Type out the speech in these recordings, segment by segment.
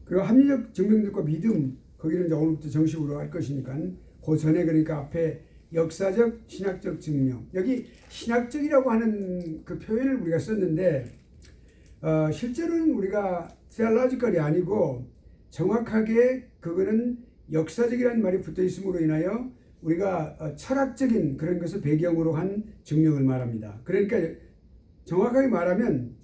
그리고 합리적 증명들과 믿음, 거기는 이제 오늘부터 정식으로 할 것이니까 그 전에 그러니까 앞에 역사적, 신학적 증명. 여기 신학적이라고 하는 그 표현을 우리가 썼는데 실제로는 우리가 theological이 아니고 정확하게 그거는 역사적이라는 말이 붙어 있음으로 인하여 우리가 철학적인 그런 것을 배경으로 한 증명을 말합니다. 그러니까 정확하게 말하면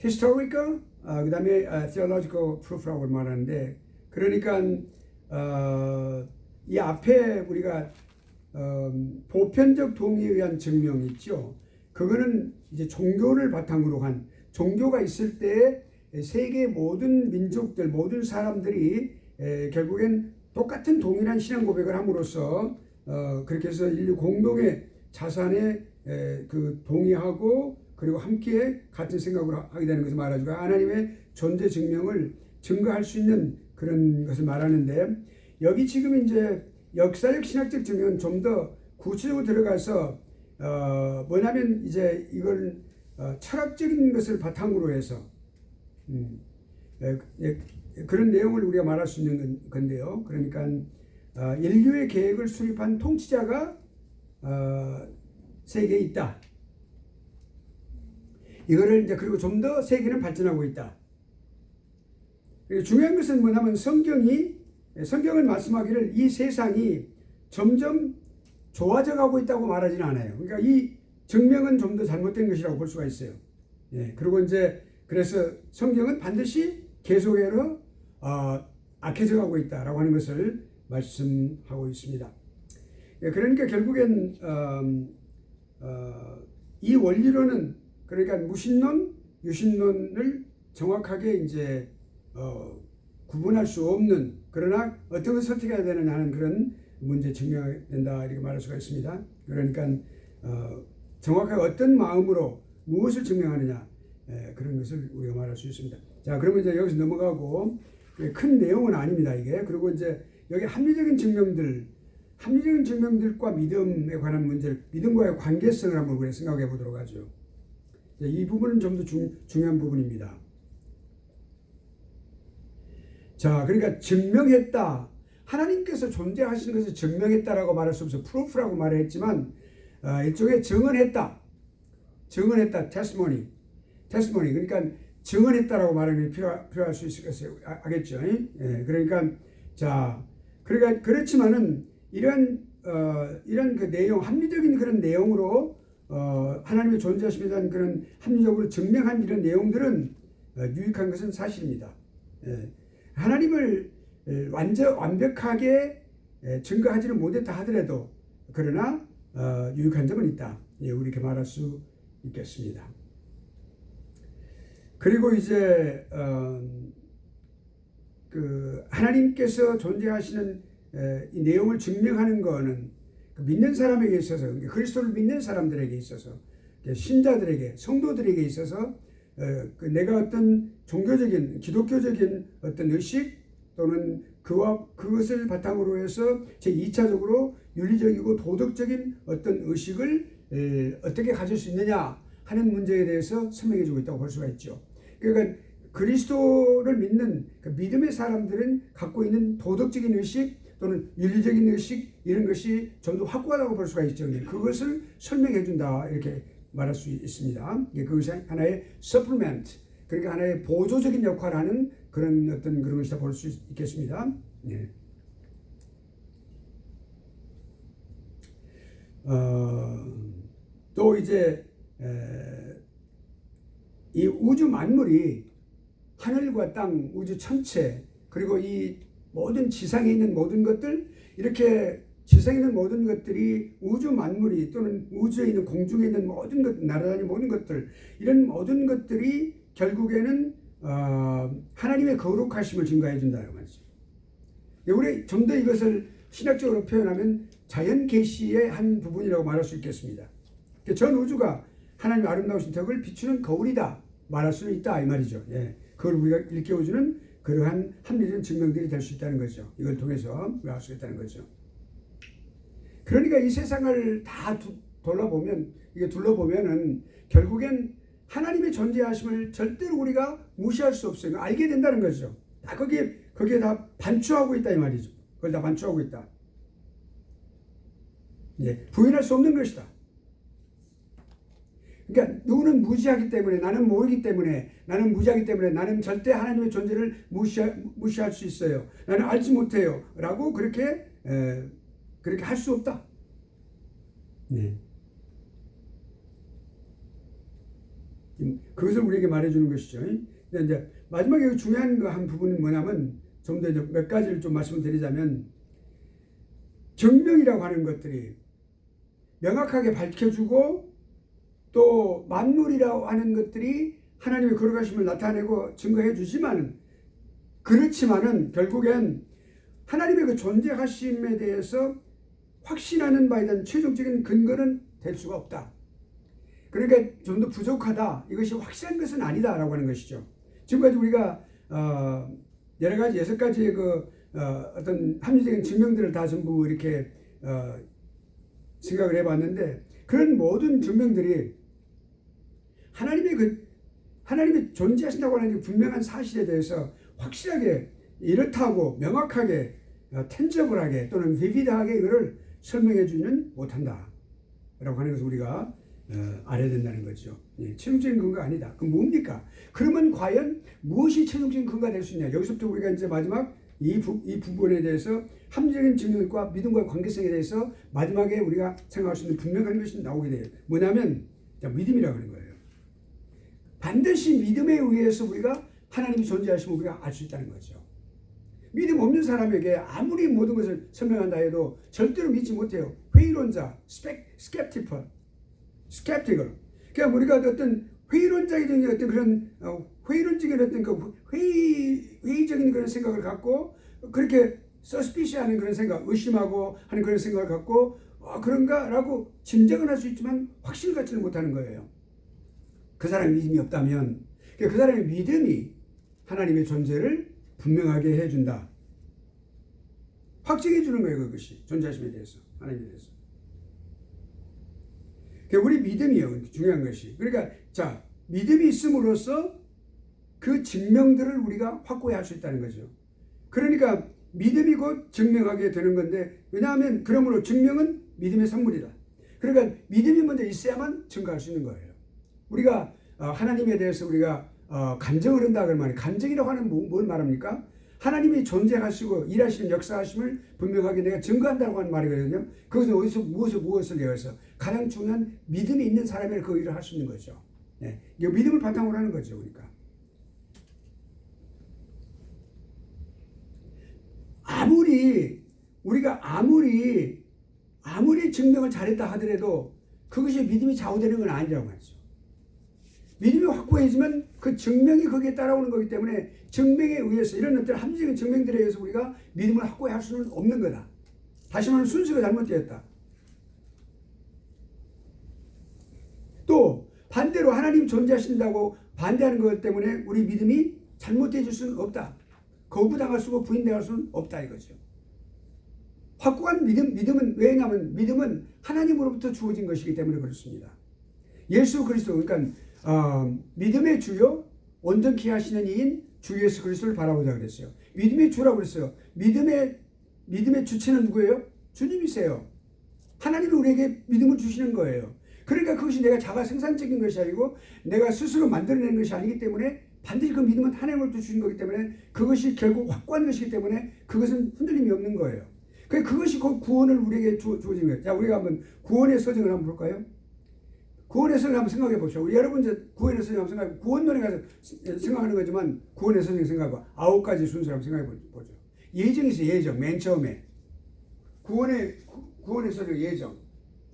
historical, 그 다음에 theological proof라고 말하는데, 그러니까 이 앞에 우리가 보편적 동의에 의한 증명이 있죠. 그거는 이제 종교를 바탕으로 한, 종교가 있을 때 세계 모든 민족들, 모든 사람들이 결국엔 똑같은 동일한 신앙 고백을 함으로써 그렇게 해서 인류 공동의 자산에 그 동의하고 그리고 함께 같은 생각을 하게 되는 것을 말하죠. 하나님의 존재 증명을 증거할 수 있는 그런 것을 말하는데, 여기 지금 이제 역사적 신학적 증명은 좀 더 구체적으로 들어가서 뭐냐면 이제 이걸 철학적인 것을 바탕으로 해서 그런 내용을 우리가 말할 수 있는 건데요. 그러니까 인류의 계획을 수립한 통치자가 세계에 있다. 이거를 이제 그리고 좀 더 세계는 발전하고 있다. 그리고 중요한 것은 뭐냐면 성경은 말씀하기를 이 세상이 점점 좋아져 가고 있다고 말하지는 않아요. 그러니까 이 증명은 좀 더 잘못된 것이라고 볼 수가 있어요. 예, 그리고 이제 그래서 성경은 반드시 계속해서 악해져 가고 있다라고 하는 것을 말씀하고 있습니다. 예, 그러니까 결국엔 이 원리로는 그러니까 무신론, 유신론을 정확하게 이제 구분할 수 없는, 그러나 어떤 것을 선택해야 되느냐 하는 그런 문제 증명된다 이렇게 말할 수가 있습니다. 그러니까 정확하게 어떤 마음으로 무엇을 증명하느냐 그런 것을 우리가 말할 수 있습니다. 자, 그러면 이제 여기서 넘어가고, 큰 내용은 아닙니다 이게. 그리고 이제 여기 합리적인 증명들과 믿음에 관한 문제를, 믿음과의 관계성을 한번 우리가 생각해 보도록 하죠. 이 부분은 좀 더 중요한 부분입니다. 자, 그러니까 증명했다. 하나님께서 존재하시는 것을 증명했다라고 말할 수 없어요. 프루프라고 말을 했지만 일종의 증언했다. testimony. 그러니까 증언했다라고 말하는 게 필요할 수 있을 것을 알겠죠. 예, 그러니까 그렇지만은 이런 그 내용, 합리적인 그런 내용으로 하나님의 존재하심에 대한 그런 합리적으로 증명한 이런 내용들은 유익한 것은 사실입니다. 예, 하나님을 완벽하게 증거하지는 못했다 하더라도 그러나 유익한 점은 있다. 예, 우리 이렇게 말할 수 있겠습니다. 그리고 이제 그 하나님께서 존재하시는 이 내용을 증명하는 거는 믿는 사람에게 있어서, 그리스도를 믿는 사람들에게 있어서, 신자들에게, 성도들에게 있어서 내가 어떤 종교적인, 기독교적인 어떤 의식 또는 그것을 바탕으로 해서 제2차적으로 윤리적이고 도덕적인 어떤 의식을 어떻게 가질 수 있느냐 하는 문제에 대해서 설명해 주고 있다고 볼 수가 있죠. 그러니까 그리스도를 믿는 그 믿음의 사람들은 갖고 있는 도덕적인 의식 또는 윤리적인 의식, 이런 것이 좀 더 확고하다고 볼 수가 있죠. 그것을 설명해 준다 이렇게 말할 수 있습니다. 그것이 하나의 supplement, 그러니까 하나의 보조적인 역할을 하는 그런 어떤 그런 것이다 볼 수 있겠습니다. 네. 또 이제 이 우주 만물이 하늘과 땅, 우주 전체, 그리고 이 모든 지상에 있는 모든 것들, 이렇게 지상에 있는 모든 것들이 우주 만물이 또는 우주에 있는 공중에 있는 모든 것, 날아다니는 모든 것들, 이런 모든 것들이 결국에는 하나님의 거룩하심을 증거해 준다는 말이죠. 우리 좀 더 이것을 신학적으로 표현하면 자연 계시의 한 부분이라고 말할 수 있겠습니다. 전 우주가 하나님의 아름다우신 덕을 비추는 거울이다 말할 수는 있다 이 말이죠. 예, 그걸 우리가 일깨워주는 그러한 합리적인 증명들이 될 수 있다는 거죠. 이걸 통해서 우리가 알 수 있다는 거죠. 그러니까 이 세상을 다 둘러보면은 결국엔 하나님의 존재하심을 절대로 우리가 무시할 수 없어요. 알게 된다는 거죠. 다 거기에 다 반추하고 있다 이 말이죠. 그걸 다 반추하고 있다. 예, 부인할 수 없는 것이다. 그러니까 누구는 무지하기 때문에, 나는 모르기 때문에, 나는 무지하기 때문에 나는 절대 하나님의 존재를 무시할 수 있어요. 나는 알지 못해요. 라고 그렇게 할 수 없다. 네. 그것을 우리에게 말해주는 것이죠. 근데 이제 마지막에 중요한 한 부분은 뭐냐면, 좀 더 몇 가지를 좀 말씀을 드리자면, 정명이라고 하는 것들이 명확하게 밝혀주고, 또 만물이라고 하는 것들이 하나님의 거룩하심을 나타내고 증거해 주지만은, 그렇지만은 결국엔 하나님의 그 존재하심에 대해서 확신하는 바에 대한 최종적인 근거는 될 수가 없다. 그러니까 좀 더 부족하다. 이것이 확실한 것은 아니다라고 하는 것이죠. 지금까지 우리가 여러 가지 6가지의 어떤 합리적인 증명들을 다 전부 이렇게 생각을 해봤는데, 그런 모든 증명들이 하나님의 존재하신다고 하는 분명한 사실에 대해서 확실하게 이렇다고 명확하게 텐저블하게 또는 비비드하게 이거를 설명해 주지는 못한다 라고 하는 것을 우리가 알아야 된다는 거죠. 예, 최종적인 근거가 아니다. 그럼 뭡니까? 그러면 과연 무엇이 최종적인 근거가 될 수 있냐? 여기서부터 우리가 이제 마지막 이 부분에 대해서 합리적인 증명과 믿음과의 관계성에 대해서 마지막에 우리가 생각할 수 있는 분명한 것이 나오게 돼요. 뭐냐면 믿음이라고 하는 거예요. 반드시 믿음에 의해서 우리가 하나님이 존재하심을 우리가 알 수 있다는 거죠. 믿음 없는 사람에게 아무리 모든 것을 설명한다 해도 절대로 믿지 못해요. 회의론자, 스캡티컬. 그러니까 우리가 어떤 회의론적인 어떤 그런 회의론적인 어떤 회의적인 그런 생각을 갖고, 그렇게 서스피시하는 그런 생각, 의심하고 하는 그런 생각을 갖고 그런가라고 짐작은 할 수 있지만 확신을 갖지는 못하는 거예요. 그 사람이 믿음이 없다면 그 사람의 믿음이 하나님의 존재를 분명하게 해준다. 확증해 주는 거예요. 그것이 존재하심에 대해서, 하나님에 대해서. 우리 믿음이요, 중요한 것이. 그러니까 자, 믿음이 있음으로써 그 증명들을 우리가 확고히 할 수 있다는 거죠. 그러니까 믿음이 곧 증명하게 되는 건데, 왜냐하면 그러므로 증명은 믿음의 선물이다. 그러니까 믿음이 먼저 있어야만 증거할 수 있는 거예요. 우리가 하나님에 대해서 우리가 간증을 한다 그러면, 간증이라고 하는 뭘 말합니까? 하나님이 존재하시고 일하시는 역사하심을 분명하게 내가 증거한다고 하는 말이거든요. 그것은 어디서 무엇을 위해서? 가장 중요한 믿음이 있는 사람이 그 일을 할 수 있는 거죠. 네. 이 믿음을 바탕으로 하는 거죠. 그러니까 우리가 아무리 증명을 잘했다 하더라도 그것이 믿음이 좌우되는 건 아니라고 말이죠. 믿음이 확고해지면 그 증명이 거기에 따라오는 거기 때문에, 증명에 의해서 이런 어떤 합리적인 증명들에 의해서 우리가 믿음을 확고히 할 수는 없는 거다. 다시 말하면 순서가 잘못되었다. 또 반대로 하나님 존재하신다고 반대하는 것 때문에 우리 믿음이 잘못되어질 수는 없다. 거부당할 수고 부인당할 수는 없다 이거죠. 확고한 믿음은 왜냐하면 믿음은 하나님으로부터 주어진 것이기 때문에 그렇습니다. 예수 그리스도, 그러니까 믿음의 주요 온전케 하시는 이인 주 예수 그리스도를 바라보자 그랬어요. 믿음의 주라고 그랬어요. 믿음의 주체는 누구예요? 주님이세요. 하나님이 우리에게 믿음을 주시는 거예요. 그러니까 그것이 내가 자가 생산적인 것이 아니고 내가 스스로 만들어내는 것이 아니기 때문에 반드시 그 믿음은 하나님으로부터 주신 거기 때문에 그것이 결국 확고한 것이기 때문에 그것은 흔들림이 없는 거예요. 그것이 그 구원을 우리에게 주어진 거예요. 자, 우리가 한번 구원의 서정을 한번 볼까요? 구원의 서정 한번 생각해 보시죠. 여러분 이제 구원의 서정 한번 생각해, 구원론에 가서 생각하는 거지만 구원의 서정 생각하고 9가지 순서를 한번 생각해 보죠. 예정이 있어요. 예정. 맨 처음에 구원의 서정 예정.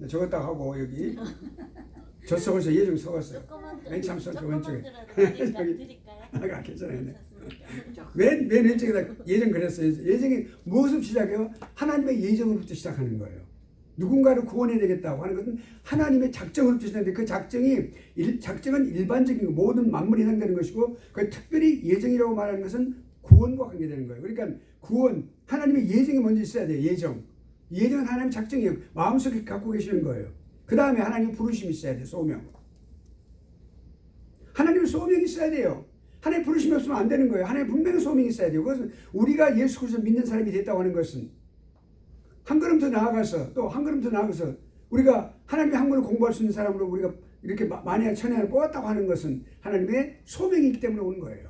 적었다 하고 여기 저 써서 예정 써갔어요. 맨 처음 써 왼쪽에. 아, 괜찮아요. 맨 왼쪽에다 예정 그랬어요. 예정이 무엇을 시작해요? 하나님의 예정으로부터 시작하는 거예요. 누군가를 구원해야 되겠다고 하는 것은 하나님의 작정으로부터 시작하는데, 그 작정은 일반적인 모든 만물이 해당되는 것이고, 그 특별히 예정이라고 말하는 것은 구원과 관계되는 거예요. 그러니까 구원, 하나님의 예정이 먼저 있어야 돼요. 예정은 하나님의 작정이에요. 마음속에 갖고 계시는 거예요. 그 다음에 하나님의 부르심이 있어야 돼요. 소명. 하나님의 소명이 있어야 돼요. 하나님 부르심이 없으면 안 되는 거예요. 하나님 분명히 소명이 있어야 돼요. 그것은 우리가 예수 그리스도 믿는 사람이 됐다고 하는 것은 한 걸음 더 나아가서 또 한 걸음 더 나아가서 우리가 하나님의 학문을 공부할 수 있는 사람으로 우리가 이렇게 만약 천연을 뽑았다고 하는 것은 하나님의 소명이 있기 때문에 오는 거예요.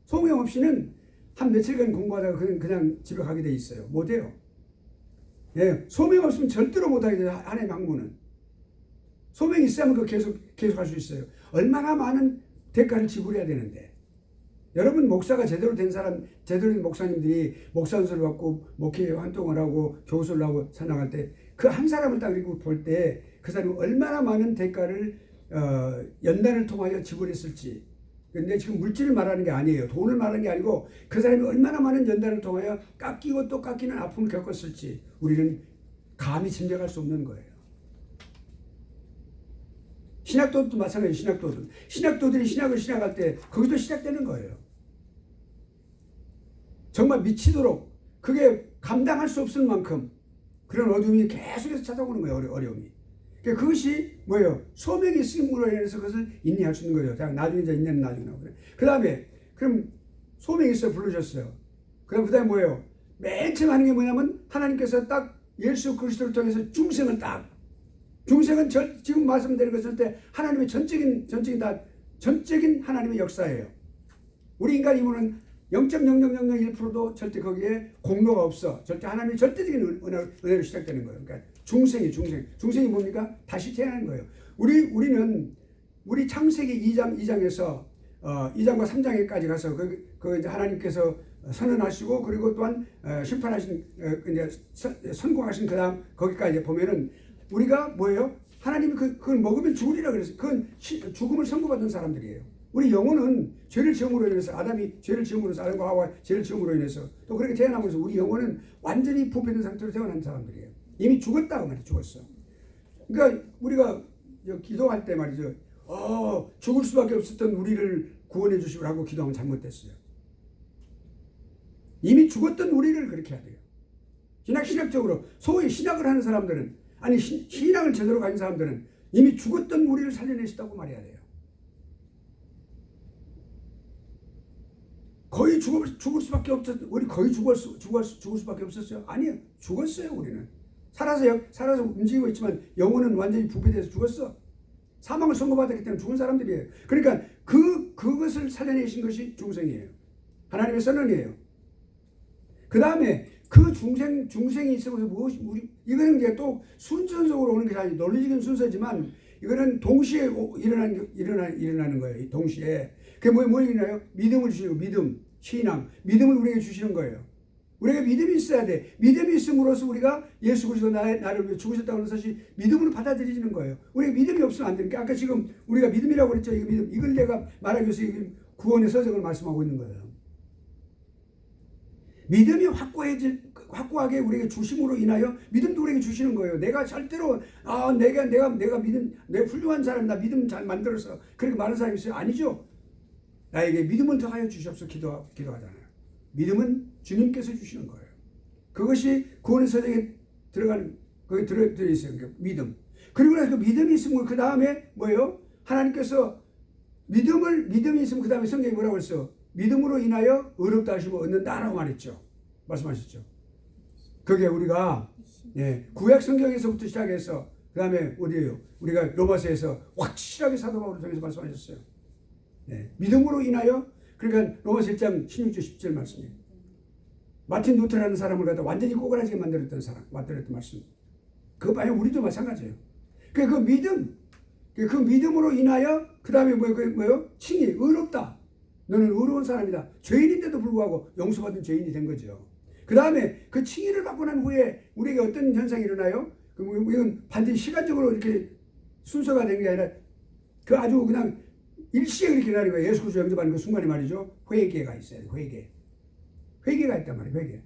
소명 없이는 한 며칠간 공부하다가 그냥 집에 가게 돼 있어요. 못해요. 예, 소명 없으면 절대로 못하게 돼요. 하나님의 학문은. 소명이 있어야만 그 계속 할 수 있어요. 얼마나 많은 대가를 지불해야 되는데. 여러분 목사가 제대로 된 사람, 제대로 된 목사님들이 목사연수를 받고 목회 활동을 하고 교수를 하고 사랑할 때 그 한 사람을 딱 이렇게 볼 때 그 사람이 얼마나 많은 대가를 연단을 통하여 지불했을지. 근데 지금 물질을 말하는 게 아니에요. 돈을 말하는 게 아니고 그 사람이 얼마나 많은 연단을 통하여 깎이고 또 깎이는 아픔을 겪었을지 우리는 감히 짐작할 수 없는 거예요. 신학도도 마찬가지예요. 신학도들이 신학을 시작할 때 거기서 시작되는 거예요. 정말 미치도록 그게 감당할 수 없을 만큼 그런 어둠이 계속해서 찾아오는 거예요. 어려움이. 그것이 뭐예요? 소명이 있음으로 인해서 그것을 인내할 수 있는 거예요. 자, 나중에 이제 인내는 나중에 나오고요. 그 다음에 그럼 소명이 있어 부르셨어요. 그 다음에 뭐예요? 맨 처음 하는 게 뭐냐면 하나님께서 딱 예수 그리스도를 통해서 중생은 지금 말씀드린 것을 때 하나님의 전적인 하나님의 역사예요. 우리 인간 힘으로는 0.0001%도 절대 거기에 공로가 없어. 절대 하나님의 절대적인 은혜로 시작되는 거예요. 그러니까 중생이 뭡니까? 다시 태어나는 거예요. 우리 창세기 2장에서 2장과 3장에까지 가서 그 이제 하나님께서 선언하시고 그리고 또한 심판하신 이제 선고하신 그다음 거기까지 보면은 우리가 뭐예요? 하나님이 그걸 먹으면 죽으리라 그랬어요. 그건 죽음을 선고받은 사람들이에요. 우리 영혼은 죄를 지음으로 인해서 아담이 죄를 지음으로 아담과 하와 죄를 지음으로 인해서 또 그렇게 태어나면서 우리 영혼은 완전히 부패된 상태로 태어난 사람들이에요. 이미 죽었다고 말이에요. 죽었어. 그러니까 우리가 기도할 때 말이죠. 죽을 수밖에 없었던 우리를 구원해 주시라고 기도하면 잘못됐어요. 이미 죽었던 우리를 그렇게 해야 돼요. 신학적으로 소위 신학을 하는 사람들은 아니 신앙을 제대로 가진 사람들은 이미 죽었던 우리를 살려내셨다고 말해야 돼요. 거의 죽을 수밖에 없었. 우리 거의 죽을 수밖에 없었어요. 아니요, 죽었어요. 우리는 살아서 움직이고 있지만 영혼은 완전히 부패돼서 죽었어. 사망을 선고받았기 때문에 죽은 사람들이에요. 그러니까 그것을 살려내신 것이 중생이에요. 하나님의 선언이에요. 그 다음에 그 중생이 있으면서 이거는 이제 또 순서적으로 오는 게 아니고 논리적인 순서지만 이거는 동시에 일어나는 거예요. 동시에. 그게 뭐였나요? 믿음을 주시고 신앙, 믿음을 우리에게 주시는 거예요. 우리가 믿음이 있어야 돼. 믿음이 있음으로써 우리가 예수 그리스도 나를 위해 죽으셨다고 하는 사실이 믿음으로 받아들이는 거예요. 우리가 믿음이 없으면 안 되니까 아까 지금 우리가 믿음이라고 그랬죠. 이거 믿음. 이걸 내가 말하기 위해서 구원의 서적을 말씀하고 있는 거예요. 믿음이 확고하게 우리에게 주심으로 인하여 믿음도 우리에게 주시는 거예요. 내가 절대로 내가 믿음 내 훌륭한 사람이다. 믿음 잘 만들어서 그렇게 많은 사람이 있어요. 아니죠. 나에게 믿음을 더하여 주시옵소서 기도하잖아요. 믿음은 주님께서 주시는 거예요. 그것이 구원의 서적에 들어가는 거기 들어 있어요. 그러니까 믿음. 그리고 나서 그 믿음이 있으면 그 다음에 뭐예요? 하나님께서 믿음이 있으면 그 다음에 성경이 뭐라고 했어? 믿음으로 인하여 의롭다 하시고 얻는다라고 말했죠. 말씀하셨죠. 그게 우리가 구약 성경에서부터 시작해서 그 다음에 어디예요? 우리가 로마서에서 확실하게 사도 바울을 통해서 말씀하셨어요. 믿음으로 인하여 그러니까 로마서 1장 16절 17절 말씀이에요. 마틴 루터라는 사람을 갖다 완전히 꼬그라지게 만들었던 말씀. 그거 봐요. 우리도 마찬가지예요. 그 믿음으로 인하여 그 다음에 뭐예요? 칭의 의롭다. 너는 의로운 사람이다. 죄인인데도 불구하고 용서받은 죄인이 된 거죠. 그 다음에 그 칭의를 받고 난 후에 우리에게 어떤 현상이 일어나요? 이건 반드시 시간적으로 이렇게 순서가 된 게 아니라 그 아주 그냥 일시에 그렇게 일어나는 거예요. 예수 그리스도 영접하는 그 순간이 말이죠. 회개가 있어요. 회개가 있단 말이에요. 회개.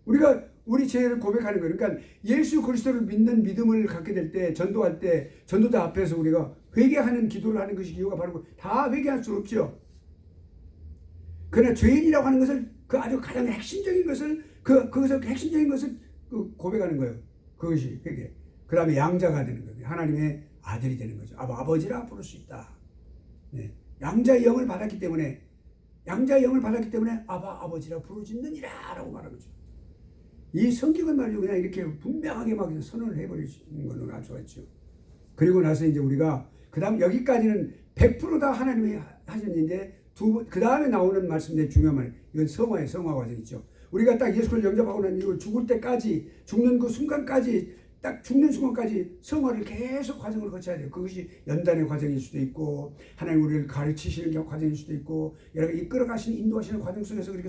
우리가 우리 죄를 고백하는 거예요. 그러니까 예수 그리스도를 믿는 믿음을 갖게 될 때 전도할 때 전도자 앞에서 우리가 회개하는 기도를 하는 것이 이유가 바로 다 회개할 수 없죠. 그러나 죄인이라고 하는 것을 그 아주 가장 핵심적인 것을 거기서 핵심적인 것을 고백하는 거예요. 그것이 회개. 그 다음에 양자가 되는 거예요. 하나님의 아들이 되는 거죠. 아버지라 부를 수 있다. 양자의 영을 받았기 때문에 아버지라 부르짖느니라 라고 말하는 거죠. 이 성경은 말이죠. 그냥 이렇게 분명하게 막 선언을 해버리는 걸로 알 수가 있죠. 그리고 나서 이제 우리가 그 다음 여기까지는 100% 다 하나님이 하신 일인데 그 다음에 나오는 말씀인데 중요한 말, 이건 성화 과정 있죠. 우리가 딱 예수를 영접하고 난 이후 죽을 때까지, 죽는 그 순간까지, 딱 죽는 순간까지 성화를 계속 과정을 거쳐야 돼요. 그것이 연단의 과정일 수도 있고, 하나님 우리를 가르치시는 과정일 수도 있고, 여러 가지 이끌어 가시는, 인도하시는 과정 속에서 그렇게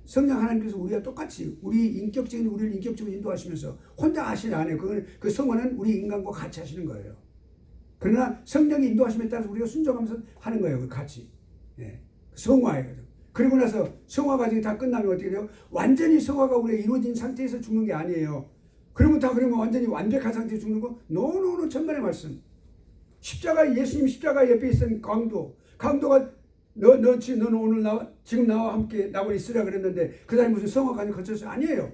성령 하나님께서 우리와 똑같이, 우리를 인격적으로 인도하시면서 혼자 하시지 않아요. 그 성화는 우리 인간과 같이 하시는 거예요. 그러나 성령의 인도하심에 따라서 우리가 순종하면서 하는 거예요. 그 같이. 예. 성화예요. 그리고 나서 성화 과정이 다 끝나면 어떻게 돼요? 완전히 성화가 우리가 이루어진 상태에서 죽는 게 아니에요. 그러면 완전히 완벽한 상태에서 죽는 거? 노노노 천만의 말씀. 예수님 십자가 옆에 있던 강도가 너는 오늘 지금 나와 함께 나와 있으라 그랬는데 그 사람이 무슨 성화 과정 거쳤어요? 아니에요.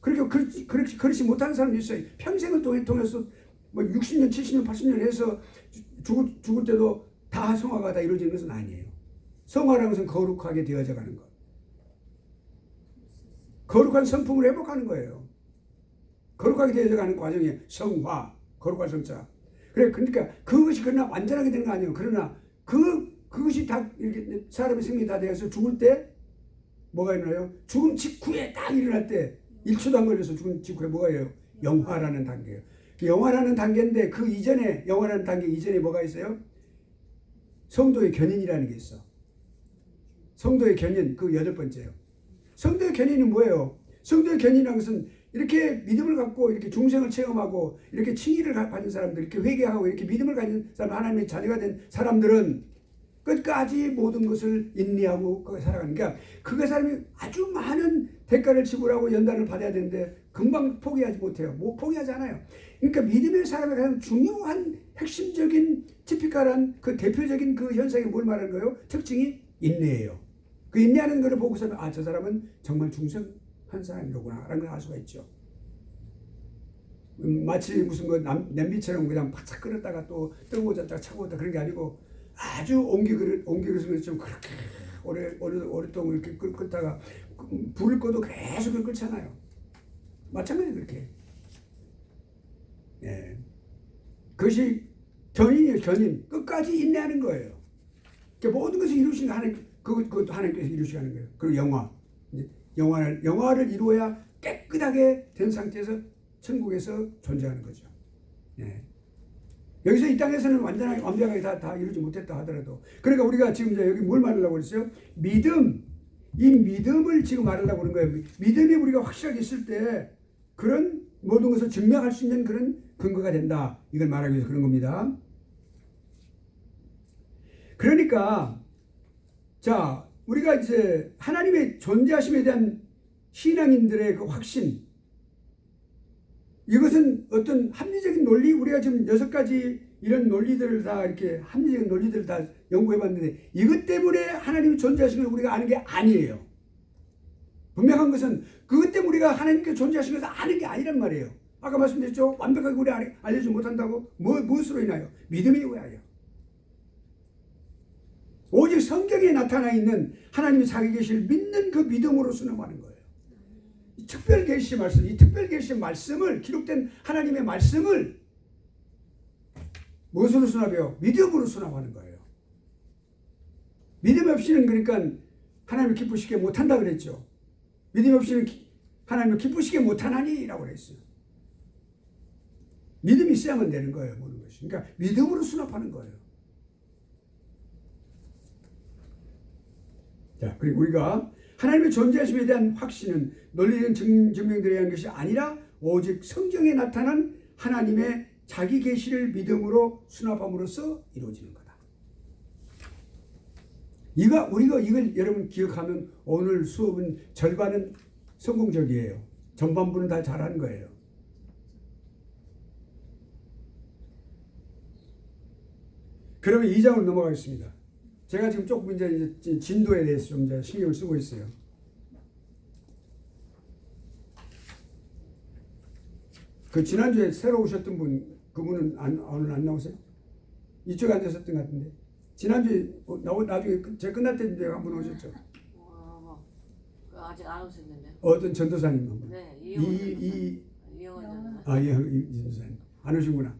그렇지 못하는 사람이 있어요. 평생을 통해서 뭐 60년, 70년, 80년 해서 죽을 때도 다 성화가 다 이루어지는 것은 아니에요. 성화라는 것은 거룩하게 되어져 가는 것. 거룩한 성품을 회복하는 거예요. 거룩하게 되어져 가는 과정이 성화, 거룩한 성자. 그러니까 그것이 그러나 완전하게 되는 거 아니에요. 그러나 그것이 다 이렇게 사람의 생명이 다 되어서 죽을 때 뭐가 일어나요? 죽음 직후에 딱 일어날 때 1초도 안 걸려서 죽음 직후에 뭐가 해요? 영화라는 단계예요. 영화라는 단계인데 영화라는 단계 이전에 뭐가 있어요? 성도의 견인이라는 게 있어. 성도의 견인, 그 8번째예요. 성도의 견인이 뭐예요? 성도의 견인이라는 것은 이렇게 믿음을 갖고 이렇게 중생을 체험하고 이렇게 칭의를 받은 사람들, 이렇게 회개하고 이렇게 믿음을 가진 사람, 하나님의 자녀가 된 사람들은 끝까지 모든 것을 인내하고 살아가는. 그러니까 그 사람이 아주 많은 대가를 지불하고 연단을 받아야 되는데 금방 포기하지 못해요. 포기하지 않아요. 그러니까 믿음의 사람의 가장 중요한 핵심적인 티피컬한 그 대표적인 그 현상이 뭘 말하는 거예요? 특징이 인내예요. 그 인내하는 것을 보고서는 저 사람은 정말 중생한 사람이로구나 라는 걸 알 수가 있죠. 마치 무슨 냄비처럼 그냥 바짝 끓였다가 또 뜨거워졌다가 차가워졌다 그런 게 아니고 아주 옹기 그릇을 좀 그렇게 오랫동안 이렇게 끓다가 불을 꺼도 계속 끓잖아요. 마찬가지로 그렇게. 예. 그것이 견인이에요. 견인. 끝까지 인내하는 거예요. 그러니까 모든 것을 이루신 그것도 하나님께서 이루시는 거예요. 그리고 영화를 이루어야 깨끗하게 된 상태에서 천국에서 존재하는 거죠. 예. 여기서 이 땅에서는 완벽하게 다 이루지 못했다 하더라도. 그러니까 우리가 지금 여기 뭘 말하려고 그랬어요? 이 믿음을 지금 말하려고 그런 거예요. 믿음이 우리가 확실하게 있을 때 그런 모든 것을 증명할 수 있는 그런 근거가 된다. 이걸 말하기 위해서 그런 겁니다. 그러니까 우리가 이제 하나님의 존재하심에 대한 신앙인들의 그 확신, 이것은 어떤 합리적인 논리, 우리가 지금 6가지 이런 논리들을 다 이렇게 합리적인 논리들을 다 연구해 봤는데 이것 때문에 하나님이 존재하시는 걸 우리가 아는 게 아니에요. 분명한 것은 그것 때문에 우리가 하나님께 존재하시는 것을 아는 게 아니란 말이에요. 아까 말씀드렸죠. 완벽하게 우리 알려주지 못한다고 무엇으로 인하여? 믿음에 의하여. 오직 성경에 나타나 있는 하나님의 자기 계시를 믿는 그 믿음으로 순응하는 거예요. 이 특별 계시 말씀, 이 특별 계시 말씀을, 기록된 하나님의 말씀을 무엇으로 수납해요? 믿음으로 수납하는 거예요. 믿음 없이는 그러니까 하나님을 기쁘시게 못한다 그랬죠. 믿음 없이는 하나님을 기쁘시게 못하나니라고 그랬어요. 믿음이 있어야만 되는 거예요. 모든 것이. 그러니까 믿음으로 수납하는 거예요. 자, 그리고 우리가 하나님의 존재하심에 대한 확신은 논리적인 증명들에 의한 것이 아니라 오직 성경에 나타난 하나님의 자기 계시를 믿음으로 수납함으로써 이루어지는 거다. 우리가 이걸 여러분 기억하면 오늘 수업은 절반은 성공적이에요. 전반부는 다 잘하는 거예요. 그러면 2장으로 넘어가겠습니다. 제가 지금 조금 이제 진도에 대해서 좀 이제 신경을 쓰고 있어요. 그 지난주에 새로 오셨던 분, 그분은 오늘 안 나오세요? 이쪽에 앉으셨던 것 같은데. 지난주에 나중에 제 끝날 때 한번 오셨죠? 아직 안 오셨는데요. 어떤 전도사님 한 분. 네, 이영원 전도사. 이 전도사님 안 오시구나.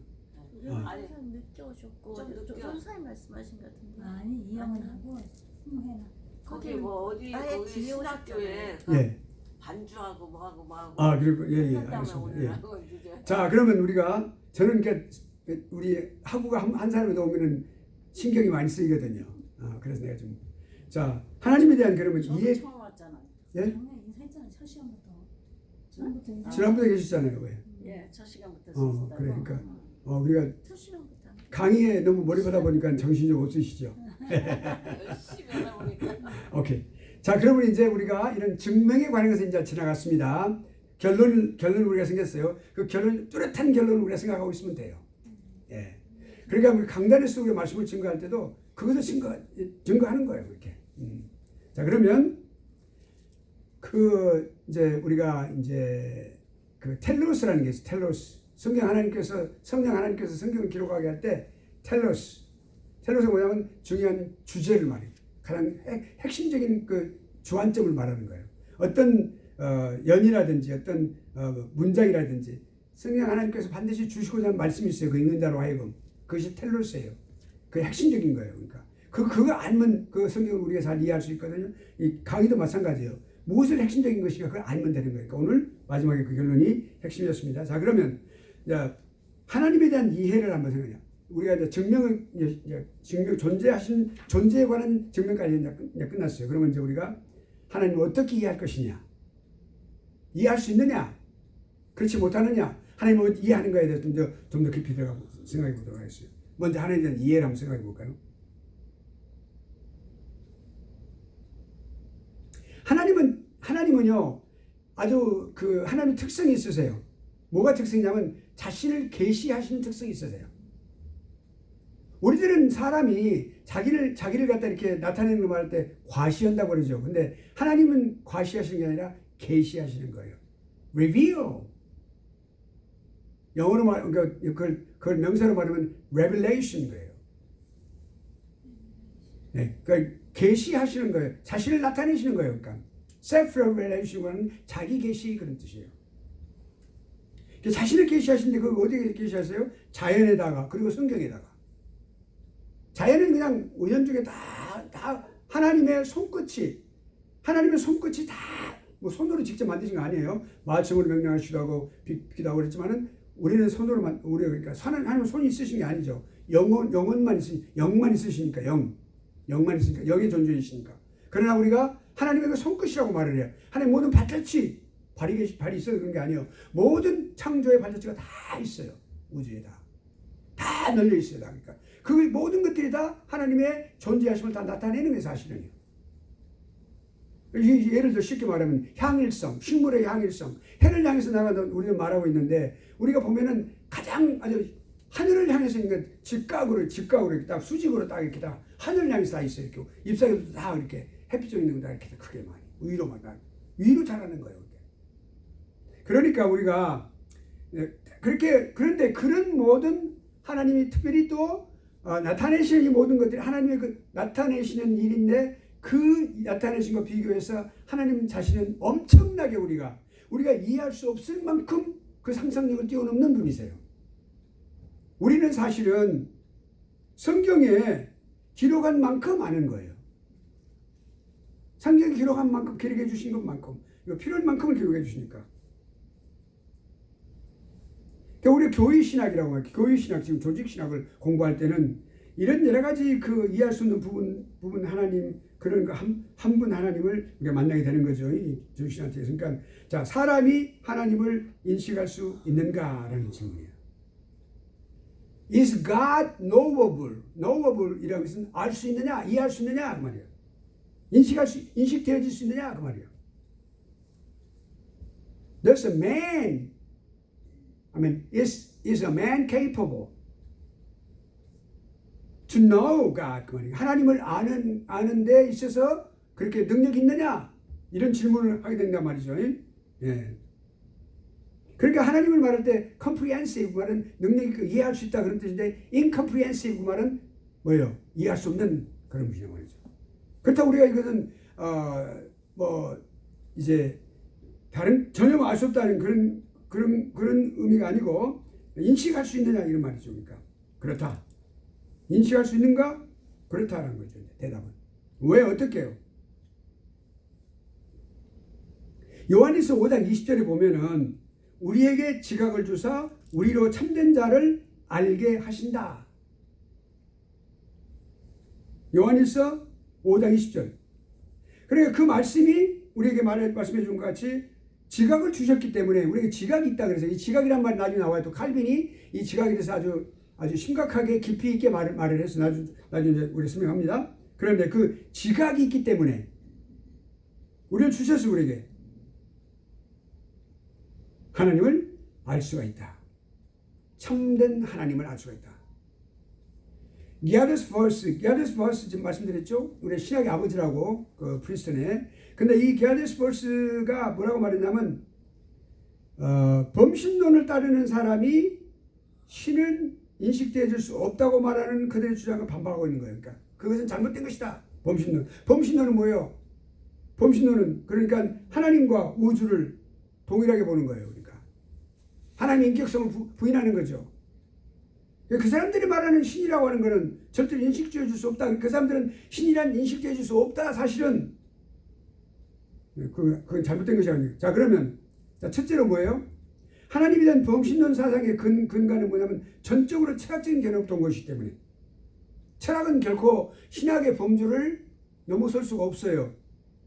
아니, 좀 늦게 오셨고 좀 늦게 전사님 말씀하신 것 같은데. 아니 이영은하고 홍해나 거기 뭐 어디 아예 거기 뒤에 신학교에 예. 반주하고 뭐하고 그리고 예 끝났다며 알겠습니다. 오늘 예. 하고 이제. 자 그러면 우리가 저는 우리 학우가 한 사람이 오면은 신경이 많이 쓰이거든요. 그래서 내가 좀 자 하나님에 대한 그러면 이해 처음 왔잖아. 예? 작년 인사했잖아. 첫 시간부터. 지난부터 지난번에 계셨잖아요. 왜? 예, 첫 시간부터 그러니까 우리가 첫 시간부터. 강의에 너무 몰입 하다 보니까 정신이 좀 없으시죠. 열심히 하다 보니까. 오케이. 자 그러면 이제 우리가 이런 증명에 관해서 이제 지나갔습니다. 결론 우리가 생겼어요. 그 결론 뚜렷한 결론을 우리가 생각하고 있으면 돼요. 예. 그러니까 우리 강단에서 우리가 말씀을 증거할 때도 그것을 증거하는 거예요. 이렇게. 자 그러면 그 이제 우리가 이제 그 텔로스라는 게 있어요. 텔로스. 성령 하나님께서 성경을 기록하게 할 때 텔로스가 뭐냐면 중요한 주제를 말해요. 가장 핵심적인 그 주안점을 말하는 거예요. 어떤 연이라든지 어떤 문장이라든지 성령 하나님께서 반드시 주시고자 하는 말씀이 있어요. 그 읽는 자로 하여금. 그것이 텔로스예요. 그 핵심적인 거예요. 그러니까 그거 알면 그 성경을 우리가 잘 이해할 수 있거든요. 이 강의도 마찬가지예요. 무엇을 핵심적인 것인가 그걸 알면 되는 거예요. 그러니까 오늘 마지막에 그 결론이 핵심이었습니다. 자 그러면 하나님에 대한 이해를 한번 생각해요. 우리가 이제 증명 존재에 관한 증명까지 이제 끝났어요. 그러면 이제 우리가 하나님을 어떻게 이해할 것이냐, 이해할 수 있느냐, 그렇지 못하느냐, 하나님을 이해하는 거에 대해서 좀 더 깊이 들어가 생각해 보도록 하겠어요. 먼저 하나님에 대한 이해를 한번 생각해 볼까요? 하나님은요 아주 그 하나님의 특성이 있으세요. 뭐가 특성이냐면 자신을 계시하시는 특성이 있으세요. 우리들은 사람이 자기를 갖다 이렇게 나타내는 거 말할 때 과시한다고 그러죠. 근데 하나님은 과시하시는 게 아니라 계시하시는 거예요. reveal. 영어로 그걸 명사로 말하면 revelation 거예요. 네, 그러니까 계시하시는 거예요. 자신을 나타내시는 거예요. 그러니까 self-revelation은 자기 계시 그런 뜻이에요. 자신을 계시하시는데 그걸 어디에 계시하세요? 자연에다가 그리고 성경에다가. 자연은 그냥 우연중에 다 하나님의 손끝이 다 뭐 손으로 직접 만드신 거 아니에요. 마침으로 명령하시기도 하고 빚기도 하고 그랬지만은 우리는 손으로 그러니까 하나님은 손이 있으신 게 아니죠. 영만 있으시니까 영만 있으니까 영의 존재이시니까. 그러나 우리가 하나님의 그 손끝이라고 말을 해요. 하나님 모든 발자취 발이 있어요 그런 게 아니에요. 모든 창조의 발자취가 다 있어요. 우주에 다 널려 있어요. 그러니까 그 모든 것들이 다 하나님의 존재하심을 다 나타내는 게 사실이에요. 예를 들어 쉽게 말하면 향일성, 식물의 향일성, 해를 향해서 나가도 우리는 말하고 있는데 우리가 보면은 가장 아주 하늘을 향해서 있는 직각으로 이렇게 딱 수직으로 딱 이렇게 다 하늘을 향해서 다 있어요. 이렇게 잎사귀도 다 이렇게 햇빛 쪽 있는 거 다 이렇게 크게 많이 위로 자라는 거예요. 그러니까 우리가 그런데 그런 모든 하나님이 특별히 또 나타내시는 이 모든 것들이 하나님의 그 나타내시는 일인데 그 나타내신 것 비교해서 하나님 자신은 엄청나게 우리가 이해할 수 없을 만큼 그 상상력을 뛰어넘는 분이세요. 우리는 사실은 성경에 기록한 만큼 아는 거예요. 성경에 기록한 만큼 기록해 주신 것만큼 필요한 만큼을 기록해 주시니까. 우리 교회신학이라고 해요. 교회신학 지금 조직신학을 공부할 때는 이런 여러 가지 그 이해할 수 없는 부분 하나님 그런 거 한 분 하나님을 우리가 만나게 되는 거죠. 이 조직신학에서. 그러니까 자 사람이 하나님을 인식할 수 있는가라는 질문이에요. Is God knowable? knowable이라고 해서 알 수 있느냐, 이해할 수 있느냐 그 말이에요. 인식되어질 수 있느냐 그 말이에요. There's a man. is a man capable to know God? 그 말이에요. 하나님을 아는 데 있어서 그렇게 능력이 있느냐? 이런 질문을 하게 된단 말이죠. 예. 그러니까 하나님을 말할 때 comprehensive 말은 능력이 이해할 수 있다 그런 뜻인데 incomprehensive 말은 뭐예요? 이해할 수 없는 그런 분이란 말이죠. 그렇다고 우리가 이것은 이제 다른 전혀 알 수 없다는 그런 의미가 아니고 인식할 수 있느냐 이런 말이죠. 그러니까 그렇다. 인식할 수 있는가? 그렇다라는 거죠. 대답은. 왜 어떻게요? 요한일서 5장 20절에 보면은 우리에게 지각을 주사 우리로 참된 자를 알게 하신다. 요한일서 5장 20절. 그러니까 그 말씀이 우리에게 말씀해 준 것 같이 지각을 주셨기 때문에 우리에게 지각이 있다 그래서 이 지각이란 말이 나중에 나와요. 또 칼빈이 이 지각에 대해서 아주 심각하게 깊이 있게 말을 해서 나중에 우리 설명합니다. 그런데 그 지각이 있기 때문에 우리를 주셔서 우리에게 하나님을 알 수가 있다. 참된 하나님을 알 수가 있다. 기아데스 버스 지금 말씀드렸죠? 우리 신약의 아버지라고 그 프리스턴에. 근데 이 기아데스 버스가 뭐라고 말했냐면 범신론을 따르는 사람이 신은 인식되어 줄 수 없다고 말하는 그들의 주장을 반박하고 있는 거예요. 그러니까 그것은 잘못된 것이다. 범신론은 뭐예요? 범신론은 그러니까 하나님과 우주를 동일하게 보는 거예요. 그러니까 하나님의 인격성을 부인하는 거죠. 그 사람들이 말하는 신이라고 하는 것은 절대로 인식되어 줄 수 없다. 그 사람들은 신이란 인식되어 줄 수 없다. 사실은 그건 잘못된 것이 아니에요. 자, 그러면 첫째로 뭐예요? 하나님에 대한 범신론 사상의 근간은 뭐냐면 전적으로 철학적인 개념부터 온 것이기 때문에 철학은 결코 신학의 범주를 넘어설 수가 없어요.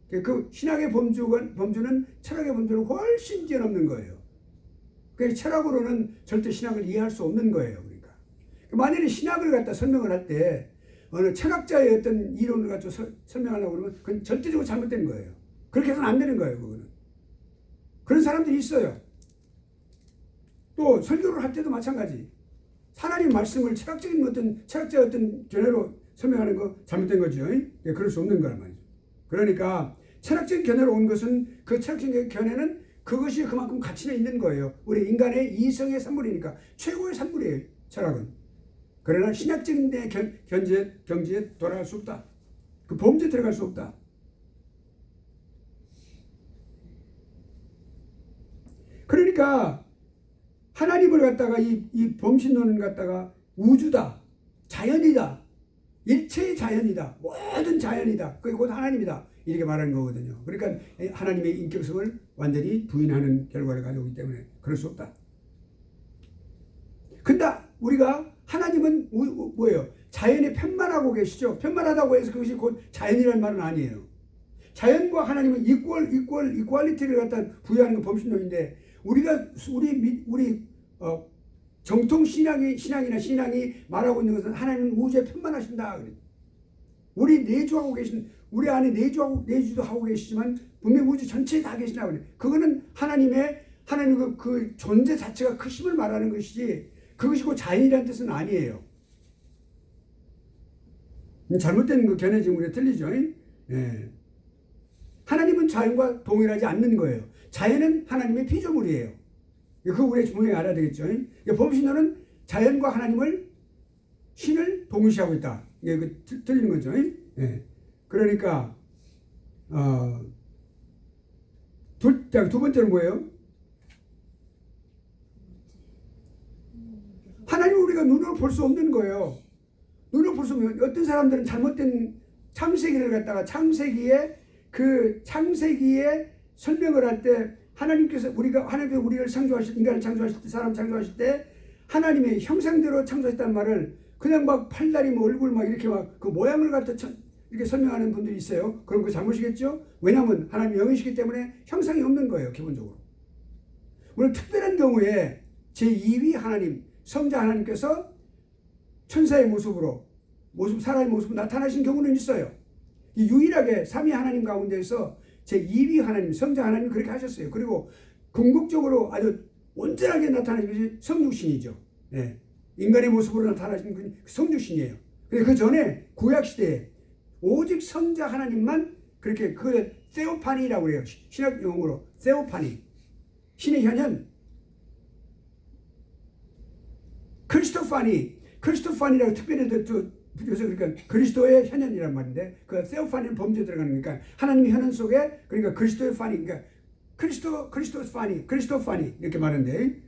그 신학의 범주는 철학의 범주를 훨씬 뛰어넘는 거예요. 그래서 철학으로는 절대 신학을 이해할 수 없는 거예요. 그러니까 만약에 신학을 갖다 설명을 할 때 어느 철학자의 어떤 이론을 갖다 설명하려고 그러면 그건 절대적으로 잘못된 거예요. 그렇게 해서는 안 되는 거예요. 그거는 그런 사람들이 있어요. 또 설교를 할 때도 마찬가지. 하나님 말씀을 철학자의 어떤 견해로 설명하는 거 잘못된 거죠. 예, 그럴 수 없는 거란 말이죠. 그러니까 철학적인 견해로 온 것은 그 철학적인 견해는 그것이 그만큼 가치는 있는 거예요. 우리 인간의 이성의 산물이니까 최고의 산물이에요. 철학은. 그러나 신학적인 경지에 돌아갈 수 없다. 그 범죄에 들어갈 수 없다. 그러니까 하나님을 갖다가 이 범신론을 갖다가 우주다, 자연이다, 일체의 자연이다, 모든 자연이다, 그게 곧 하나님이다 이렇게 말하는 거거든요. 그러니까 하나님의 인격성을 완전히 부인하는 결과를 가져오기 때문에 그럴 수 없다. 근데 우리가 하나님은 뭐예요? 자연에 편만하고 계시죠. 편만하다고 해서 그것이 곧 자연이라는 말은 아니에요. 자연과 하나님은 이퀄리티를 갖다 부여하는 건 범신론인데 우리 정통 신앙이 말하고 있는 것은 하나님은 우주에 편만하신다. 우리 안에 내주도 하고 계시지만 분명 우주 전체에 다 계시나 그래. 그거는 하나님의 그 존재 자체가 크심을 말하는 것이지 그것이 곧 자연이라는 뜻은 아니에요. 잘못된 그 견해 지금 우리가 틀리죠. 예. 하나님은 자연과 동일하지 않는 거예요. 자연은 하나님의 피조물이에요. 그거 우리가 분명히 알아야 되겠죠. 범신론은 자연과 신을 동일시하고 있다. 이게 틀리는 거죠. 예. 그러니까 두 번째는 뭐예요? 하나님을 우리가 눈으로 볼 수 없는 거예요. 눈으로 볼 수 없는 어떤 사람들은 잘못된 창세기를 갖다가 창세기에 설명을 할 때 하나님께서 우리를 창조하실 인간을 창조하실 때 사람 창조하실 때 하나님의 형상대로 창조했다는 말을 그냥 막 팔다리 얼굴 막 이렇게 막 그 모양을 갖다 이렇게 설명하는 분들이 있어요. 그럼 그 잘못이겠죠? 왜냐하면 하나님 영이시기 때문에 형상이 없는 거예요. 기본적으로. 물론 특별한 경우에 제2위 하나님 성자 하나님께서 천사의 사람의 모습으로 나타나신 경우는 있어요. 유일하게 삼위 하나님 가운데서 제2위 하나님, 성자 하나님 그렇게 하셨어요. 그리고 궁극적으로 아주 온전하게 나타나신 것이 성육신이죠. 네. 인간의 모습으로 나타나신 분이 성육신이에요. 그 전에 구약시대에 오직 성자 하나님만 그렇게 그 세오파니라고 그래요. 신학 용어로 세오파니. 신의 현현. 크리스토파니라고 특별히 그래서 그러니까 그리스도의 현현이란 말인데 그 세오파니는 범죄에 들어가는 거니까 하나님의 현현 속에 그러니까 그리스도의 파니 그러니까 그리스도 파니 이렇게 말하는데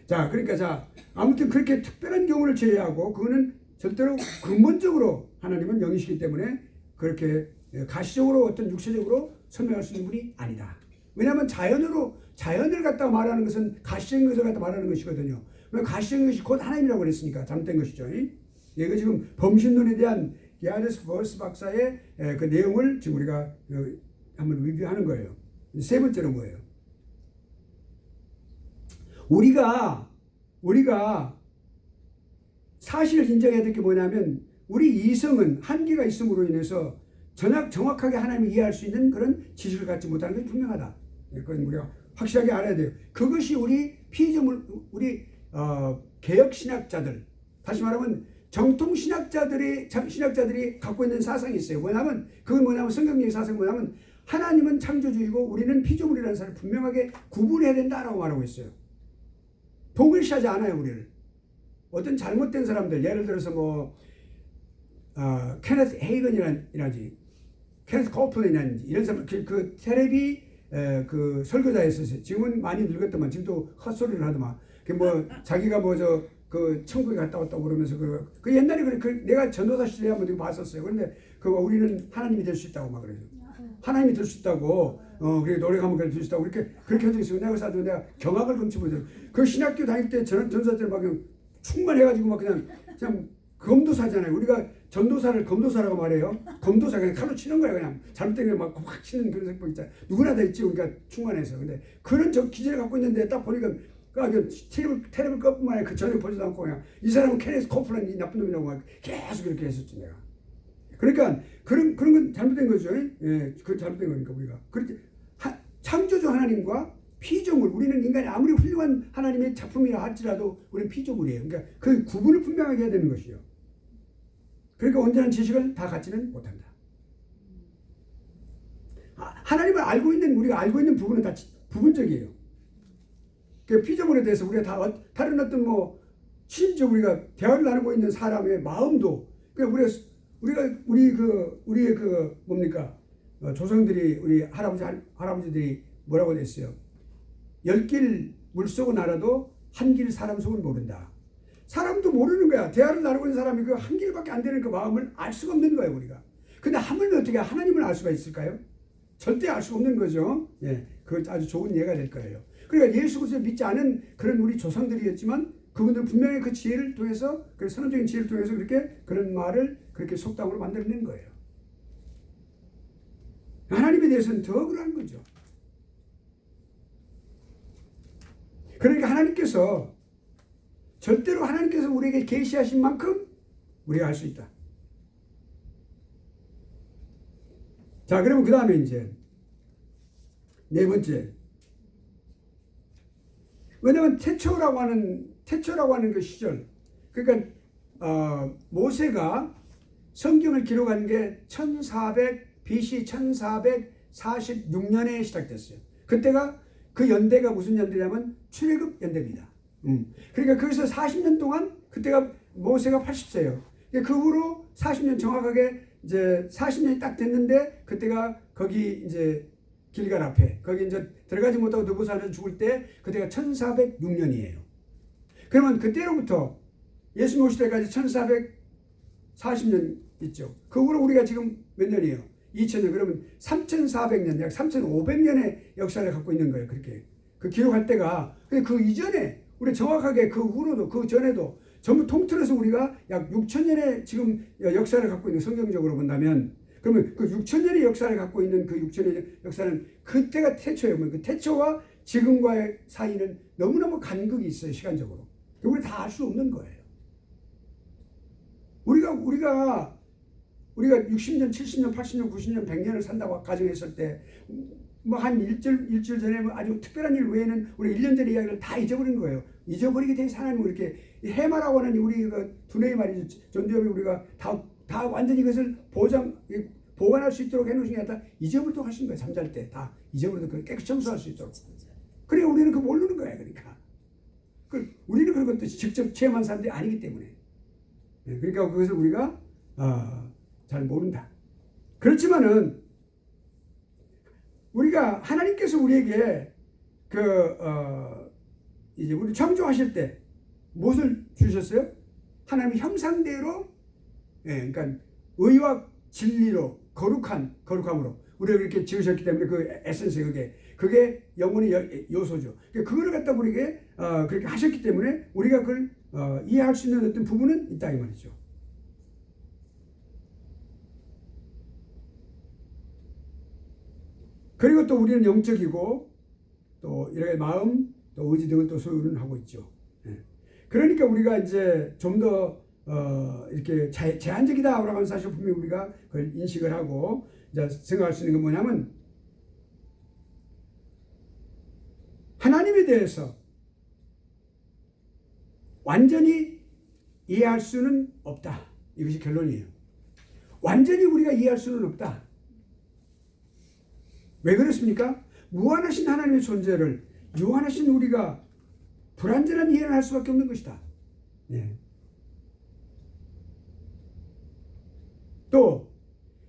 자 그러니까 자 아무튼 그렇게 특별한 경우를 제외하고 그거는 절대로 근본적으로 하나님은 영이시기 때문에 그렇게 가시적으로 어떤 육체적으로 설명할 수 있는 분이 아니다. 왜냐하면 자연을 갖다 말하는 것은 가시적인 것을 갖다 말하는 것이거든요. 왜 가시적인 것이 곧 하나님이라고 그랬으니까 잘못된 것이죠. 이거 지금 범신론에 대한 야네스 버스 박사의 그 내용을 지금 우리가 한번 리뷰하는 거예요. 세 번째는 뭐예요? 우리가 사실을 인정해야 될 게 뭐냐면 우리 이성은 한계가 있음으로 인해서 정확하게 하나님을 이해할 수 있는 그런 지식을 갖지 못하는 게 분명하다. 그건 우리가 확실하게 알아야 돼요. 그것이 우리 피조물, 우리 개혁 신학자들, 다시 말하면 정통 신학자들이 갖고 있는 사상이 있어요. 그건 뭐냐면 성경적인 사상이 뭐냐면 하나님은 창조주이고 우리는 피조물이라는 사실을 분명하게 구분해야 된다라고 말하고 있어요. 동일시하지 않아요, 우리를. 어떤 잘못된 사람들, 예를 들어서 케네스 헤이건이라든지, 케네스 코플랜이라든지, 이런 사람, 그 텔레비 그 설교자였었어요. 지금은 많이 늙었더만, 지금도 헛소리를 하더만. 자기가 그 천국에 갔다 왔다고 그러면서 그 옛날에 내가 전도사 시절에 한번 이거 봤었어요. 그런데 우리는 하나님이 될 수 있다고 막 그래요. 하나님이 될 수 있다고, 그래, 노력하면 그럴 수 있다고, 그렇게 한 적이 있어요. 내가 사도 내가 경악을 금치 못해요. 그 신학교 다닐 때 전도사들 막 충만해가지고 막 그냥 검도사잖아요. 우리가 전도사를 검도사라고 말해요. 검도사 그냥 칼로 치는 거야. 그냥 잘못된 게 막 확 치는 그런 생각 있잖아요. 누구나 다 있지. 그러니까 충만해서. 근데 그런 기질을 갖고 있는데 딱 보니까 테레비 것뿐만 아니라 그 전에 보지도 않고 그냥 이 사람은 케네스 코플랜 이 나쁜 놈이라고 막 계속 그렇게 했었지 내가. 그러니까 그런 건 잘못된 거죠. 예, 그 잘못된 거니까 우리가 그렇게 창조주 하나님과 피조물, 우리는 인간이 아무리 훌륭한 하나님의 작품이라 할지라도 우리는 피조물이에요. 그러니까 그 구분을 분명하게 해야 되는 것이요. 그러니까 온전한 지식을 다 갖지는 못한다. 하나님을 우리가 알고 있는 부분은 다 부분적이에요. 그 피조물에 대해서 우리가 다 다른 어떤 심지어 우리가 대화를 나누고 있는 사람의 마음도 우리의 뭡니까? 조상들이 우리 할아버지들이 뭐라고 했어요? 10길 물속은 알아도 한 길 사람 속은 모른다. 사람도 모르는 거야. 대화를 나누고 있는 사람이 그 한 길밖에 안 되는 그 마음을 알 수가 없는 거예요, 우리가. 근데 하물며 어떻게 하나님을 알 수가 있을까요? 절대 알 수 없는 거죠. 예, 그건 아주 좋은 예가 될 거예요. 그러니까 예수 그리스도를 믿지 않은 그런 우리 조상들이었지만 그분들 분명히 그 지혜를 통해서, 그 선언적인 지혜를 통해서 그런 말을 그렇게 속담으로 만들어낸 거예요. 하나님에 대해서는 더 그러한 거죠. 그러니까 절대로 하나님께서 우리에게 계시하신 만큼 우리가 알 수 있다. 자, 그러면 그 다음에 이제 네 번째. 왜냐하면 태초라고 하는 그 시절, 그러니까 모세가 성경을 기록한 게 BC 1446년에 시작됐어요. 그때가 그 연대가 무슨 연대냐면 출애굽 연대입니다. 그러니까 거기서 40년 동안 그때가 모세가 80세예요. 그 후로 40년 정확하게 이제 40년이 딱 됐는데 그때가 거기 이제 길갈 앞에 거기 이제 들어가지 못하고 느부갓네살 죽을 때 그때가 1406년이에요. 그러면 그때로부터 예수님 오실 때까지 1440년 있죠. 그 후로 우리가 지금 몇 년이에요? 2000년. 그러면 3400년, 약 3500년의 역사를 갖고 있는 거예요. 그렇게 그 기록할 때가. 근데 그 이전에 우리 정확하게 그 후로도 그 전에도 전부 통틀어서 우리가 약 6000년의 지금 역사를 갖고 있는, 성경적으로 본다면, 그러면 그 6000년의 역사를 갖고 있는 그 6000년의 역사는 그때가 태초예요. 그 태초와 지금과의 사이는 너무너무 간극이 있어요. 시간적으로. 우리 다 알 수 없는 거예요. 우리가 60년, 70년, 80년, 90년, 100년을 산다고 가정했을 때, 한 일주일 전에 아주 특별한 일 외에는 우리 1년 전의 이야기를 다 잊어버린 거예요. 잊어버리게 된 하나님은 이렇게 해마라고 하는 우리 두뇌의 말이죠. 전두엽이 우리가 다 완전히 이것을 보관할 수 있도록 해놓으신 게 아니라 잊어버리도록 하신 거예요. 잠잘 때 다 잊어버리도록 깨끗이 청소할 수 있도록. 그래 우리는 그거 모르는 거야. 그러니까. 우리는 그런 것도 직접 체험한 사람들이 아니기 때문에. 그러니까 그것을 우리가 잘 모른다. 그렇지만은 우리가 하나님께서 우리에게 이제 우리 창조하실 때 무엇을 주셨어요? 하나님의 형상대로, 예, 그러니까 의와 진리로 거룩함으로 우리가 그렇게 지으셨기 때문에 그 에센스 그게 영혼의 요소죠. 그거를 갖다 우리에게 그렇게 하셨기 때문에 우리가 그걸 이해할 수 있는 어떤 부분은 있다 이 말이죠. 그리고 또 우리는 영적이고 또 이렇게 마음 또 의지 등을 또 소유는 하고 있죠. 예. 그러니까 우리가 이제 좀 더 이렇게 제한적이다라고 하는 사실 분명히 우리가 그걸 인식을 하고 이제 생각할 수 있는 건 뭐냐면 하나님에 대해서 완전히 이해할 수는 없다. 이것이 결론이에요. 완전히 우리가 이해할 수는 없다. 왜 그렇습니까? 무한하신 하나님의 존재를 유한하신 우리가 불완전한 이해를 할 수밖에 없는 것이다. 예. 또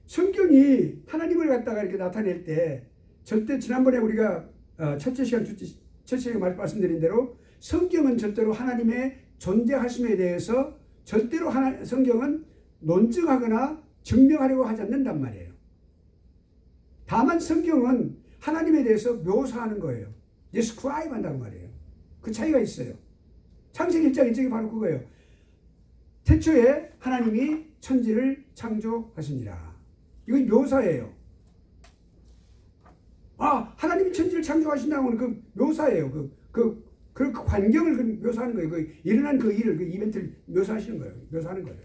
성경이 하나님을 갖다가 이렇게 나타낼 때 절대 지난번에 우리가 첫째 시간 말씀드린 대로 성경은 절대로 하나님의 존재하심에 대해서 절대로 성경은 논증하거나 증명하려고 하지 않는단 말이에요. 다만 성경은 하나님에 대해서 묘사하는 거예요. 디스크라이브 한다는 말이에요. 그 차이가 있어요. 창세기 1장 1절이 바로 그거예요. 태초에 하나님이 천지를 창조하시니라. 이건 묘사예요. 하나님이 천지를 창조하신다고 하는 그 묘사예요. 그 환경을 묘사하는 거예요. 일어난 그 일을, 그 이벤트를 묘사하시는 거예요. 묘사하는 거예요.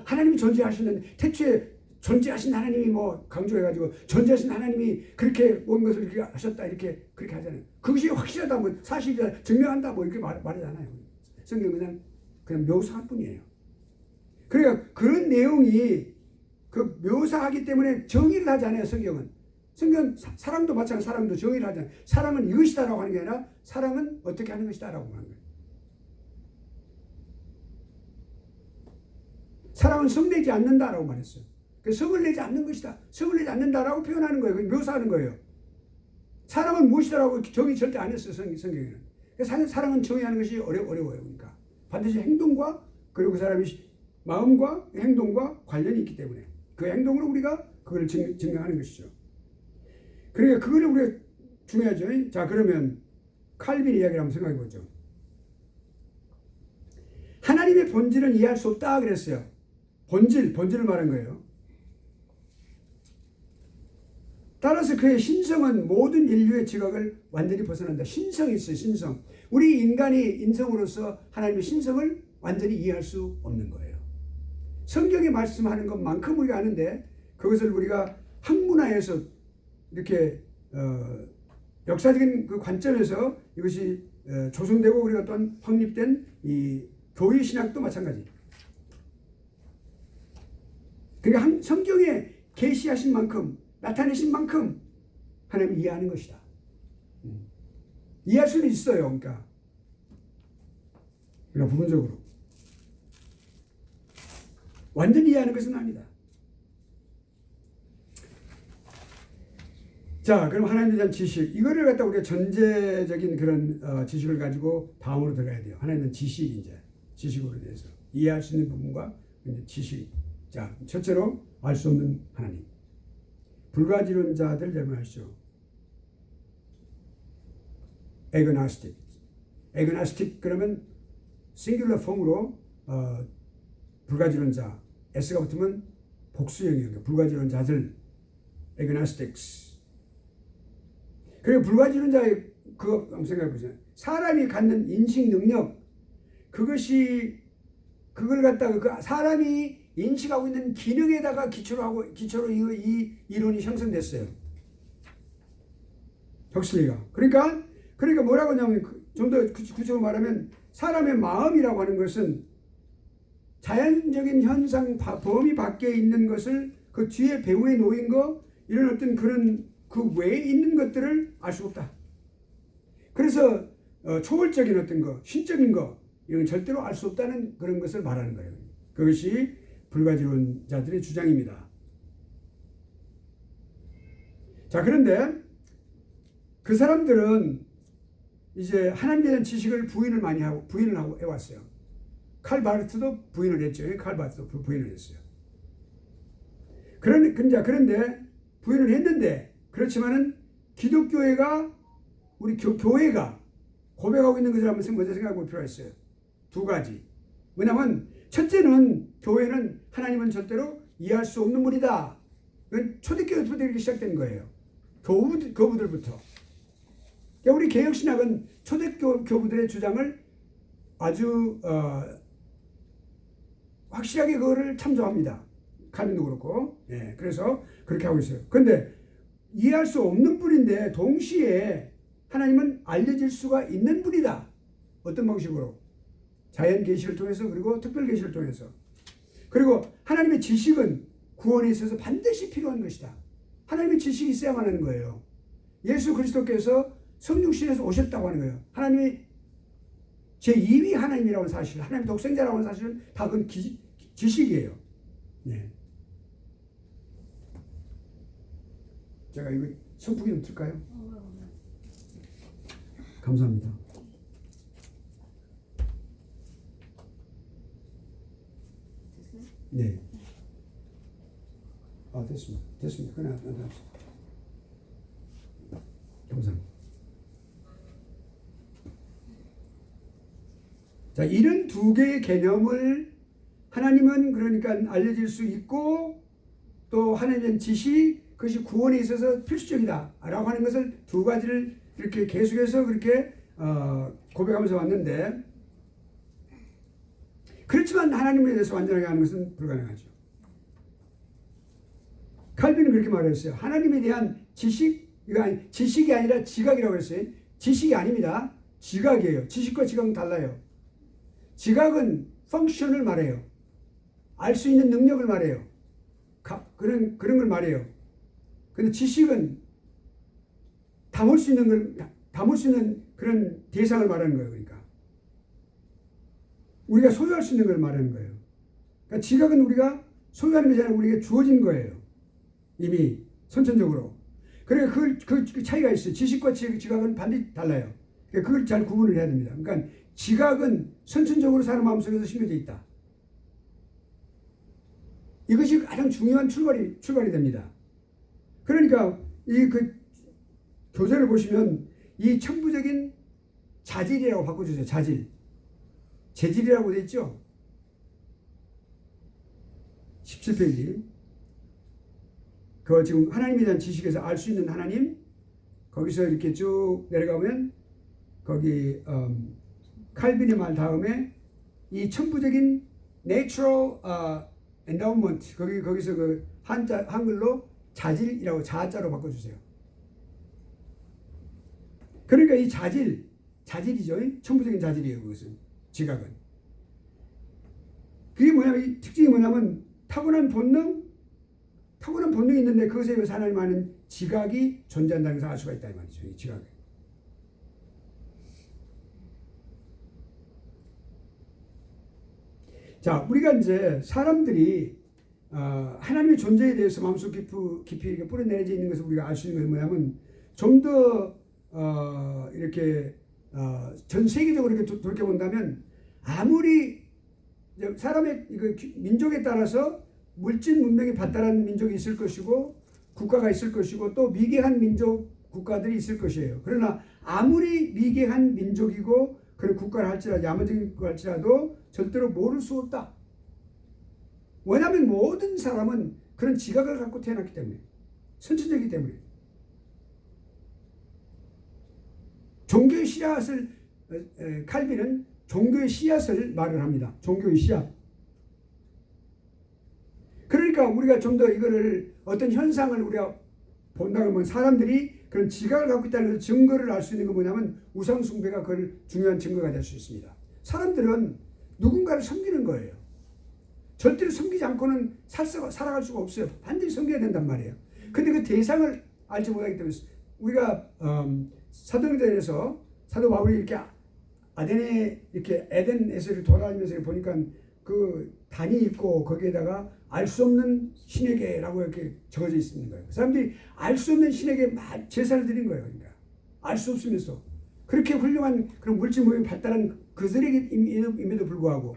하나님이 존재하시는, 태초에 존재하신 하나님이 강조해가지고 존재하신 하나님이 그렇게 모든 것을 이렇게 하셨다 그렇게 하잖아요. 그것이 확실하다, 사실이다, 증명한다, 이렇게 말하잖아요. 성경은 그냥 묘사할 뿐이에요. 그러니까 그런 내용이 그 묘사하기 때문에 정의를 하지 않아요. 성경은 사랑도 마찬가지로 사랑도 정의를 하지 않아요. 사랑은 이것이다라고 하는 게 아니라 사랑은 어떻게 하는 것이다라고 하는 거예요. 사랑은 성내지 않는다라고 말했어요. 성을 내지 않는 것이다. 성을 내지 않는다라고 표현하는 거예요. 묘사하는 거예요. 사랑은 무엇이다라고 정의 절대 안 했어요. 성경에는. 사랑은 정의하는 것이 어려워요. 그러니까 반드시 행동과 그리고 그 사람의 마음과 행동과 관련이 있기 때문에 그 행동으로 우리가 그걸 증명하는 것이죠. 그러니까 그거를 우리가 중요하죠. 자, 그러면 칼빈 이야기를 한번 생각해 보죠. 하나님의 본질은 이해할 수 없다 그랬어요. 본질을 말한 거예요. 따라서 그의 신성은 모든 인류의 지각을 완전히 벗어난다. 신성이 있어요. 신성. 우리 인간이 인성으로서 하나님의 신성을 완전히 이해할 수 없는 거예요. 성경에 말씀하는 것만큼 우리가 아는데 그것을 우리가 학문화해서 이렇게 역사적인 그 관점에서 이것이 조성되고 우리가 어떤 확립된 이 교회 신학도 마찬가지. 그러니까 성경에 계시하신 만큼 나타내신 만큼 하나님을 이해하는 것이다. 이해할 수는 있어요. 그러니까 부분적으로 완전히 이해하는 것은 아니다. 자, 그럼 하나님에 대한 지식, 이거를 갖다 우리가 전제적인 그런 지식을 가지고 다음으로 들어가야 돼요. 하나님에 대한 지식, 이제 지식으로 대해서 이해할 수 있는 부분과 지식. 자, 첫째로 알 수 없는 하나님. 불가지론자들 제명하시죠. 에그나스틱. 에그나스틱 그러면 싱귤러 폼으로 불가지론자. S가 붙으면 복수형이에요. 불가지론자들. 에그나스틱스. 그리고 불가지론자의 그거 한번 생각해 보세요. 사람이 갖는 인식 능력, 그걸 갖다가 그 사람이 인식하고 있는 기능에다가 기초로 이 이론이 형성됐어요. 혁슬리가. 그러니까 뭐라고 하냐면 좀 더 구체적으로 말하면 사람의 마음이라고 하는 것은 자연적인 현상 범위 밖에 있는 것을 그 뒤에 배후에 놓인 거 이런 어떤 그런 그 외에 있는 것들을 알 수 없다. 그래서 초월적인 어떤 거, 신적인 거 이런 절대로 알 수 없다는 그런 것을 말하는 거예요. 그것이 불가지론자들의 주장입니다. 자, 그런데 그 사람들은 이제 하나님에 대한 지식을 부인을 하고 해왔어요. 칼 바르트도 부인을 했죠. 칼 바르트도 부인을 했어요. 그런데 부인을 했는데, 그렇지만은 기독교회가, 우리 교회가 고백하고 있는 것을 한번 먼저 생각해 볼 필요가 있어요. 두 가지. 뭐냐면 첫째는 교회는 하나님은 절대로 이해할 수 없는 분이다. 이건 초대교회부터 이렇게 시작된 거예요. 교부들부터. 그러니까 우리 개혁신학은 초대교부들의 주장을 아주 확실하게 그거를 참조합니다. 칼빈도 그렇고. 예, 그래서 그렇게 하고 있어요. 그런데 이해할 수 없는 분인데 동시에 하나님은 알려질 수가 있는 분이다. 어떤 방식으로? 자연 계시를 통해서, 그리고 특별 계시를 통해서. 그리고 하나님의 지식은 구원에 있어서 반드시 필요한 것이다. 하나님의 지식이 있어야만 하는 거예요. 예수 그리스도께서 성육신에서 오셨다고 하는 거예요. 하나님이 제2위 하나님이라는 사실, 하나님의 독생자라고 하는 사실은 다 그건 지식이에요. 네. 제가 이거 선풍기 좀 틀까요? 감사합니다. 네. 됐습니다. 그냥 감사합니다. 자, 이런 두 개의 개념을 하나님은 그러니까 알려질 수 있고, 또 하나님의 지식, 그것이 구원에 있어서 필수적이다라고 하는 것을 두 가지를 이렇게 계속해서 그렇게 고백하면서 왔는데, 그렇지만 하나님에 대해서 완전하게 하는 것은 불가능하죠. 칼빈은 그렇게 말했어요. 하나님에 대한 지식이 아니라 지각이라고 했어요. 지식이 아닙니다. 지각이에요. 지식과 지각은 달라요. 지각은 펑션을 말해요. 알 수 있는 능력을 말해요. 그런 걸 말해요. 근데 지식은 담을 수 있는 그런 대상을 말하는 거예요. 그러니까 우리가 소유할 수 있는 걸 말하는 거예요. 그러니까 지각은 우리가 소유하는 것이 아니라 우리에게 주어진 거예요. 이미 선천적으로. 그러니까 그 차이가 있어요. 지식과 지각은 반드시 달라요. 그러니까 그걸 잘 구분을 해야 됩니다. 그러니까 지각은 선천적으로 사람 마음속에서 심겨져 있다. 이것이 가장 중요한 출발이 됩니다. 그러니까 그 교재를 보시면 이 천부적인 자질이라고 바꿔주세요. 자질. 재질이라고 되어 있죠. 17페이지. 그 지금 하나님에 대한 지식에서 알 수 있는 하나님, 거기서 이렇게 쭉 내려가면 거기 칼빈의 말 다음에 이 천부적인 natural endowment, 거기서 그 한글로 자질이라고 자자로 바꿔주세요. 그러니까 이 자질이죠. 천부적인 자질이에요. 그것은 지각은. 그게 뭐냐면, 이 특징이 뭐냐면 타고난 본능이 있는데 그것에 의해서 하나님 아는 지각이 존재한다는 것을 알 수가 있다 이 말이죠. 이 지각이. 자, 우리가 이제 사람들이 하나님의 존재에 대해서 마음속 깊이 이렇게 뿌려내려져 있는 것을 우리가 알 수 있는 것은 뭐냐면, 좀 더 이렇게 전 세계적으로 이렇게 돌이켜본다면, 아무리 사람의 민족에 따라서 물질 문명이 발달한 민족이 있을 것이고 국가가 있을 것이고 또 미개한 민족 국가들이 있을 것이에요. 그러나 아무리 미개한 민족이고 그런 국가를 할지라도, 야만적인 국가를 할지라도 절대로 모를 수 없다. 왜냐하면 모든 사람은 그런 지각을 갖고 태어났기 때문에, 선천적이기 때문에. 종교의 씨앗을, 칼빈은 종교의 씨앗을 말을 합니다. 종교의 씨앗. 그러니까 우리가 좀 더 이거를, 어떤 현상을 우리가 본다고 하면 사람들이 그런 지각을 갖고 있다는 증거를 알 수 있는 건 뭐냐면, 우상숭배가 그걸 중요한 증거가 될 수 있습니다. 사람들은 누군가를 섬기는 거예요. 절대로 섬기지 않고는 살아갈 수가 없어요. 반드시 섬겨야 된단 말이에요. 근데 그 대상을 알지 못하기 때문에, 우리가 사도행전에서 사도 바울이 이렇게 에덴에서 돌아다니면서 보니까 그 단이 있고 거기에다가 알 수 없는 신에게라고 이렇게 적어져 있는 거예요. 그 사람들이 알 수 없는 신에게 제사를 드린 거예요. 그러니까 알 수 없으면서 그렇게 훌륭한 그런 물질 모형이 발달한 그들에게임에도 불구하고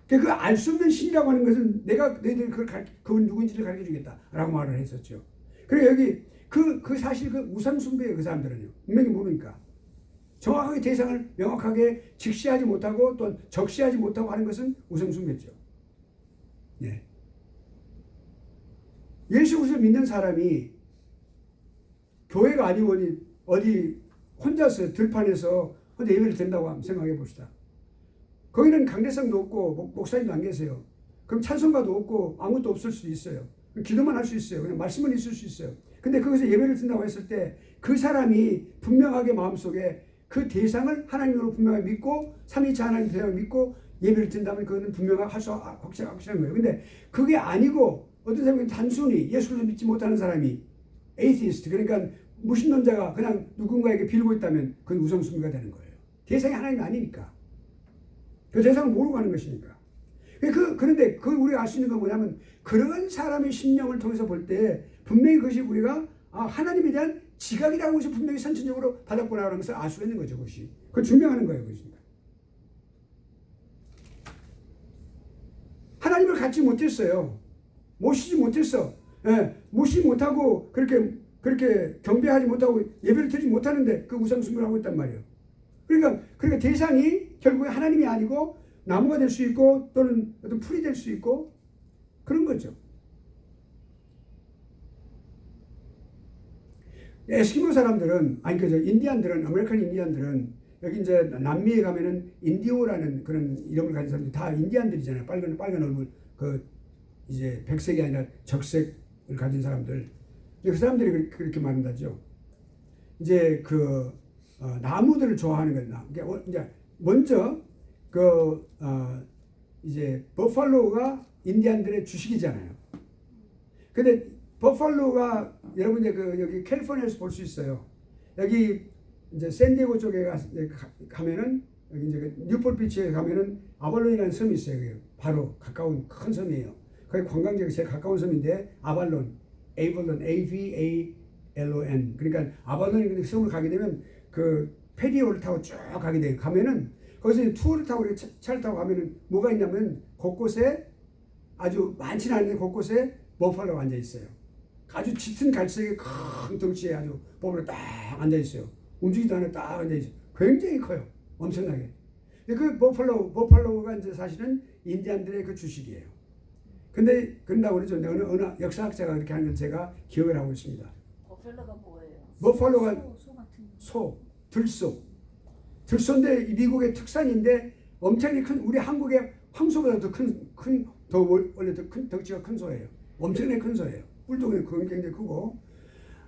그 알 수 없는 신이라고 하는 것은 내가 너희들 그분 누군지를 가르쳐 주겠다라고 말을 했었죠. 그리고 여기 그 사실 그 우상 숭배예요. 그 사람들은요. 분명히 모르니까. 정확하게 대상을 명확하게 직시하지 못하고 또 적시하지 못하고 하는 것은 우상 숭배죠. 예. 예수 그리스도 믿는 사람이 교회가 아니고 어디 혼자서 들판에서 혼자 예배를 드린다고 한번 생각해 봅시다. 거기는 강대상도 없고 목사님도 안 계세요. 그럼 찬송가도 없고 아무것도 없을 수도 있어요. 기도만 할 수 있어요. 그냥 말씀은 있을 수 있어요. 근데 거기서 예배를 드린다고 했을 때 그 사람이 분명하게 마음속에 그 대상을 하나님으로 분명하게 믿고 삼위일체 하나님 대상을 믿고 예배를 드린다면 그거는 분명하게 확실한 거예요. 근데 그게 아니고 어떤 사람은 단순히 예수를 믿지 못하는 사람이 에이티스트 그러니까 무신론자가 그냥 누군가에게 빌고 있다면 그건 우상숭배가 되는 거예요. 대상이 하나님이 아니니까. 그 대상을 모르고 하는 것이니까. 그런데 우리가 알 수 있는 건 뭐냐면 그런 사람의 심령을 통해서 볼 때 분명히 그것이 우리가 하나님에 대한 지각이라고 해서 분명히 선천적으로 받았구나라는 것을 알 수가 있는 거죠. 그것이. 그걸 증명하는 거예요. 그것이. 하나님을 갖지 못했어요. 모시지 못했어. 예, 모시지 못하고 그렇게 경배하지 못하고 예배를 드리지 못하는데 그 우상숭배를 하고 있단 말이에요. 그러니까 대상이 결국에 하나님이 아니고 나무가 될 수 있고 또는 어떤 풀이 될 수 있고 그런 거죠. 에스키모 사람들은 인디안들은 아메리칸 인디안들은 여기 이제 남미에 가면은 인디오라는 그런 이름을 가진 사람들이 다 인디안들이잖아요. 빨간 얼굴 이제 백색이 아니라 적색을 가진 사람들. 그 사람들이 그렇게 말한다죠. 이제 나무들을 좋아하는 거예요. 이제 먼저 이제 버팔로가 인디안들의 주식이잖아요. 근데 버팔로가 여러분 이제 여기 캘리포니아에서 볼 수 있어요. 여기 이제 샌디에고 쪽에 가면은 여기 이제 뉴폴 비치에 가면은 아발론이라는 섬이 있어요. 바로 가까운 큰 섬이에요. 거기 관광지가 제일 가까운 섬인데 아발론, AVALON. 그러니까 아발론이 섬을 가게 되면 그 페리오를 타고 쭉 가게 돼요. 가면은 거기서 투어를 타고 차를 타고 가면은 뭐가 있냐면 곳곳에 아주 많지는 않은데 곳곳에 버팔로가 앉아 있어요. 아주 짙은 갈색의 큰 덩치에 아주 버팔로 딱 앉아 있어요. 움직이지도 않아요. 딱 앉아 있어요. 굉장히 커요. 엄청나게. 그 버팔로가 이제 사실은 인디안들의 그 주식이에요. 근데 그런다고 그러죠. 어느 역사학자가 그렇게 하는 걸 제가 기억을 하고 있습니다. 버팔로가 뭐예요? 버팔로가 소 같은 소, 들소인데 미국의 특산인데 엄청나게 큰 우리 한국의 황소보다 더 원래 더 큰 덩치가 큰 소예요. 엄청나게 큰 소예요. 뿔도 굉장히 크고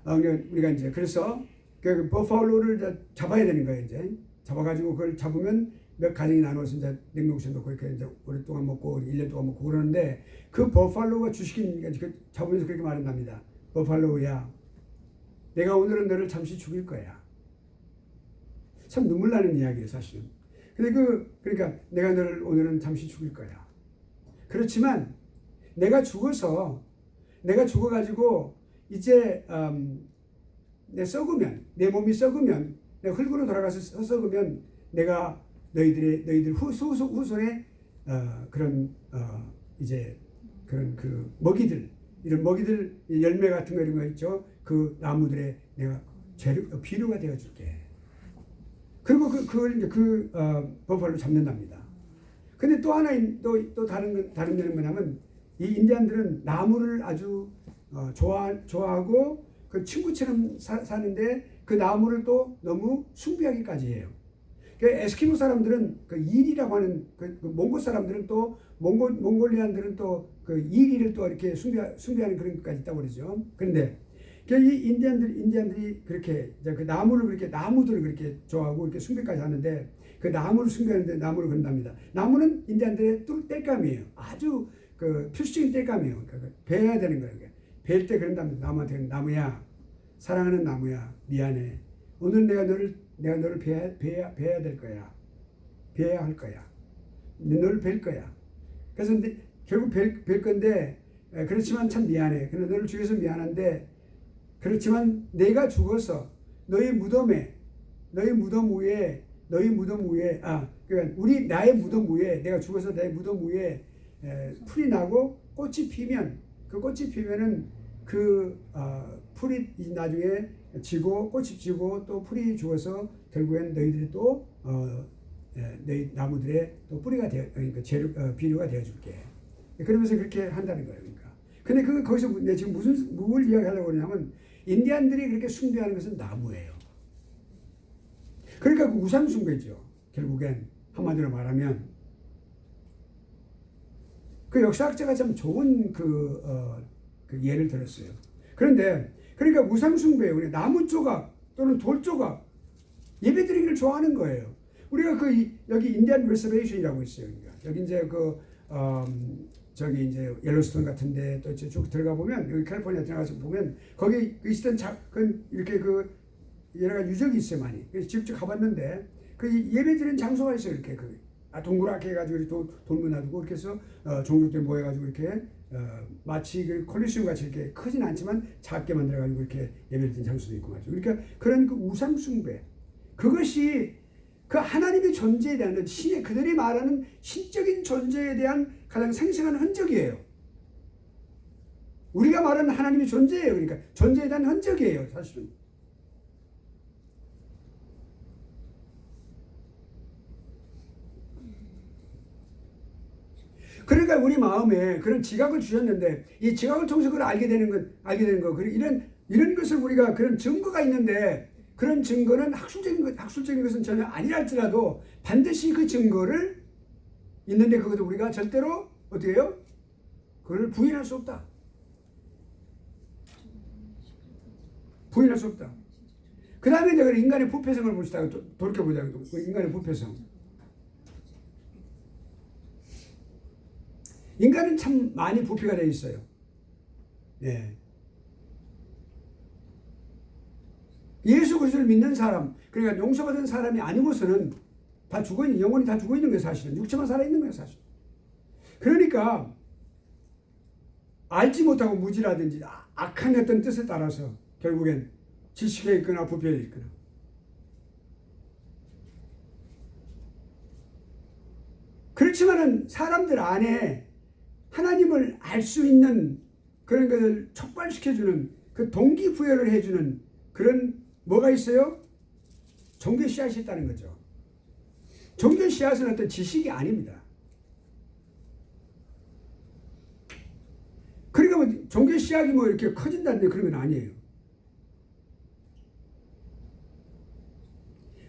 우리가 이제 그래서 그 버팔로를 잡아야 되는 거예요. 이제 잡아가지고 그걸 잡으면 몇 가정이 나눠서 이제 냉동실에 넣고 이렇게 이제 오랫동안 먹고 1년 동안 먹고 그러는데 그 버팔로가 주식이니까 잡으면서 그렇게 말한답니다. 버팔로야, 내가 오늘은 너를 잠시 죽일 거야. 참 눈물 나는 이야기예요, 사실은. 근데 그러니까 내가 너를 오늘은 잠시 죽일 거야. 그렇지만 내가 죽어가지고 이제 내 몸이 썩으면 내가 흙으로 돌아가서 썩으면 내가 너희들 후손의 이제 그런 그 먹이들 이런 먹이들 열매 같은 거 이런 거 있죠. 그 나무들에 내가 비료가 되어 줄게. 그리고 그걸 이제 버팔로 잡는답니다. 근데 또 하나 또 다른 데는 뭐냐면 이 인디안들은 나무를 아주 좋아하고 그 친구처럼 사는데 그 나무를 또 너무 숭배하기까지 해요. 그 에스키모 사람들은 그 일이라고 하는 그 몽골 사람들은 또 몽골리안들은 또 그 일이를 또 이렇게 숭배하는 그런 것까지 있다고 그러죠. 그런데 이 인디안들이 그렇게 그 나무들을 그렇게 좋아하고 이렇게 숭배까지 하는데 그 나무를 숭배하는데 나무를 그런답니다. 나무는 인디안들의 땔감이에요. 아주 그 필수적인 땔감이에요. 그러니까 베어야 되는 거예요. 베일 때 그런답니다. 나무한테 나무야, 사랑하는 나무야, 미안해. 오늘 내가 너를 베어야 될 거야. 베어야 할 거야. 너를 뵐 거야. 그래서 결국 뵐 건데 그렇지만 참 미안해. 그러나 너를 죽여서 미안한데 그렇지만 내가 죽어서 너희 무덤 위에 그러니까 나의 무덤 위에 내가 죽어서 나의 무덤 위에 풀이 나고 꽃이 피면 그 꽃이 피면은 풀이 나중에 지고 꽃이 지고 또 풀이 죽어서 결국엔 너희들이 또 너희 나무들의 또 뿌리가 그러니까 비료가 되어줄게. 그러면서 그렇게 한다는 거예요. 그러니까. 근데 거기서 내가 지금 뭘 이야기하려고 그러냐면 인디안들이 그렇게 숭배하는 것은 나무예요. 그러니까 그 우상 숭배죠. 결국엔 한마디로 말하면 그 역사학자가 참 좋은 그 예를 들었어요. 그런데 그러니까 우상 숭배, 우리 나무 조각 또는 돌 조각 예배드리기를 좋아하는 거예요. 우리가 여기 인디안 리서베이션이라고 있어요. 그러니까 여기 이제 저기 이제 옐로스톤 같은데 또 쭉 들어가 보면 여기 캘리포니아 들어가서 보면 거기 있었던 이렇게 여러 가지 유적이 있어요 많이. 그래서 직접 가봤는데 예배드리는 장소가 있어요. 이렇게 동그랗게 해가지고 돌문 놔두고 이렇게 해서 종족들 모여가지고 이렇게 마치 콜리시움 같이 이렇게 크진 않지만 작게 만들어가지고 이렇게 예배드리는 장소도 있고 말이죠. 그러니까 그런 우상 숭배 그것이 그 하나님의 존재에 대한 그들이 말하는 신적인 존재에 대한 가장 생생한 흔적이에요. 우리가 말하는 하나님의 존재예요. 그러니까 존재에 대한 흔적이에요. 사실은. 그러니까 우리 마음에 그런 지각을 주셨는데 이 지각을 통해서 그걸 알게 되는 거 이런 것을 우리가 그런 증거가 있는데 그런 증거는 학술적인 것은 전혀 아니라 할지라도 반드시 그 증거를 있는데 그것도 우리가 절대로 어떻게 해요? 그걸 부인할 수 없다. 부인할 수 없다. 그 다음에 이제 인간의 부패성을 봅시다. 돌이켜보자. 인간의 부패성. 인간은 참 많이 부패가 되어 있어요. 예. 예수 그리스도를 믿는 사람, 그러니까 용서받은 사람이 아니고서는 다 영혼이 다 죽어 있는 거예요, 사실은. 육체만 살아 있는 거예요, 사실. 그러니까 알지 못하고 무지라든지 악한 어떤 뜻에 따라서 결국엔 지식에 있거나 부패에 있거나. 그렇지만은 사람들 안에 하나님을 알 수 있는 그런 것을 촉발시켜주는 그 동기부여를 해주는 그런 뭐가 있어요? 종교 씨앗이 있다는 거죠. 종교 씨앗은 어떤 지식이 아닙니다. 그러니까 뭐 종교 씨앗이 뭐 이렇게 커진다는데 그런 건 아니에요.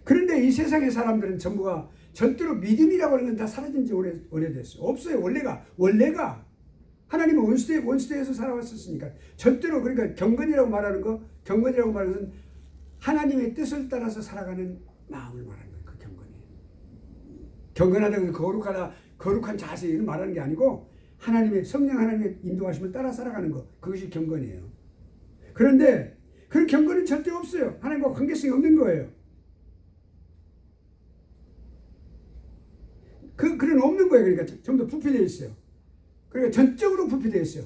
그런데 이 세상의 사람들은 전부가 절대로 믿음이라고 하는 건 다 사라진 지 오래됐어요. 없어요. 원래가 하나님은 원시대에서 살아왔었으니까 절대로 그러니까 경건이라고 말하는 것은 하나님의 뜻을 따라서 살아가는 마음을 말하는 거예요. 그 경건이에요. 경건하다는 거룩한 자세 이런 말하는 게 아니고 성령 하나님의 인도하심을 따라 살아가는 것 그것이 경건이에요. 그런데 그 경건은 절대 없어요. 하나님과 관계성이 없는 거예요. 그런 없는 거예요. 그러니까 전부 다 부패되어 있어요. 그러니까 전적으로 부패되어 있어요.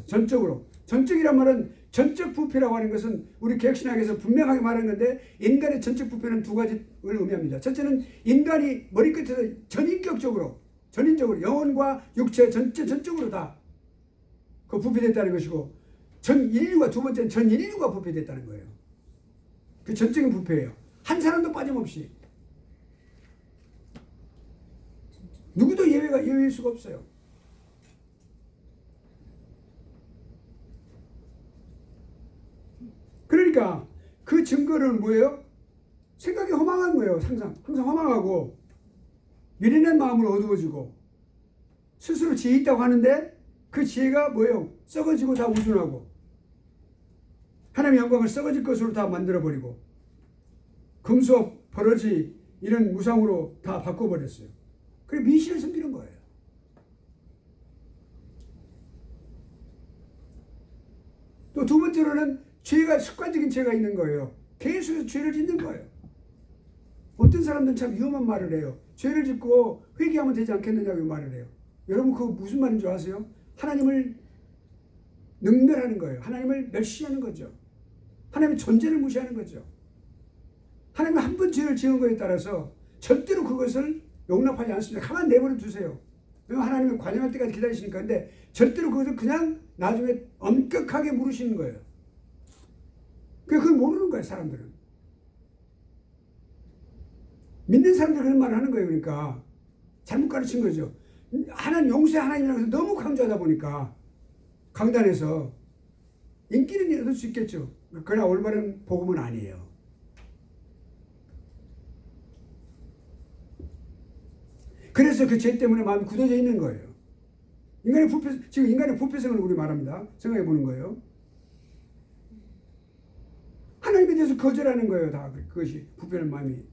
전적이란 말은 전적 부패라고 하는 것은 우리 개혁신학에서 분명하게 말하는 건데 인간의 전적 부패는 두 가지를 의미합니다. 첫째는 인간이 머리끝에서 전인적으로 영혼과 육체 전적으로 다 그 부패됐다는 것이고 두 번째는 전 인류가 부패됐다는 거예요. 그 전적인 부패예요. 한 사람도 빠짐없이. 누구도 예외일 수가 없어요. 그러니까 그 증거는 뭐예요? 생각이 허망한 거예요. 항상 허망하고 미련한 마음으로 어두워지고 스스로 지혜 있다고 하는데 그 지혜가 뭐예요? 썩어지고 다 우둔하고 하나님의 영광을 썩어질 것으로 다 만들어버리고 금수업, 버러지 이런 무상으로 다 바꿔버렸어요. 그래 미신을 섬기는 거예요. 또 두 번째로는 습관적인 죄가 있는 거예요. 계속해서 죄를 짓는 거예요. 어떤 사람들은 참 위험한 말을 해요. 죄를 짓고 회개하면 되지 않겠느냐고 말을 해요. 여러분 그거 무슨 말인 줄 아세요? 하나님을 능멸하는 거예요. 하나님을 멸시하는 거죠. 하나님의 존재를 무시하는 거죠. 하나님은 한 번 죄를 지은 거에 따라서 절대로 그것을 용납하지 않습니다. 가만 내버려 두세요. 왜냐면 하나님은 관영할 때까지 기다리시니까. 근데 절대로 그것을 그냥 나중에 엄격하게 물으시는 거예요. 그걸 모르는 거예요, 사람들은. 믿는 사람들이 그런 말을 하는 거예요. 그러니까 잘못 가르친 거죠. 하나님, 용서의 하나님이라고 해서 너무 강조하다 보니까 강단에서 인기는 얻을 수 있겠죠. 그러나 올바른 복음은 아니에요. 그래서 그 죄 때문에 마음이 굳어져 있는 거예요. 지금 인간의 부패성을 우리 말합니다. 생각해 보는 거예요. 하나님에 대해서 거절하는 거예요. 다 그것이 부패한 마음이.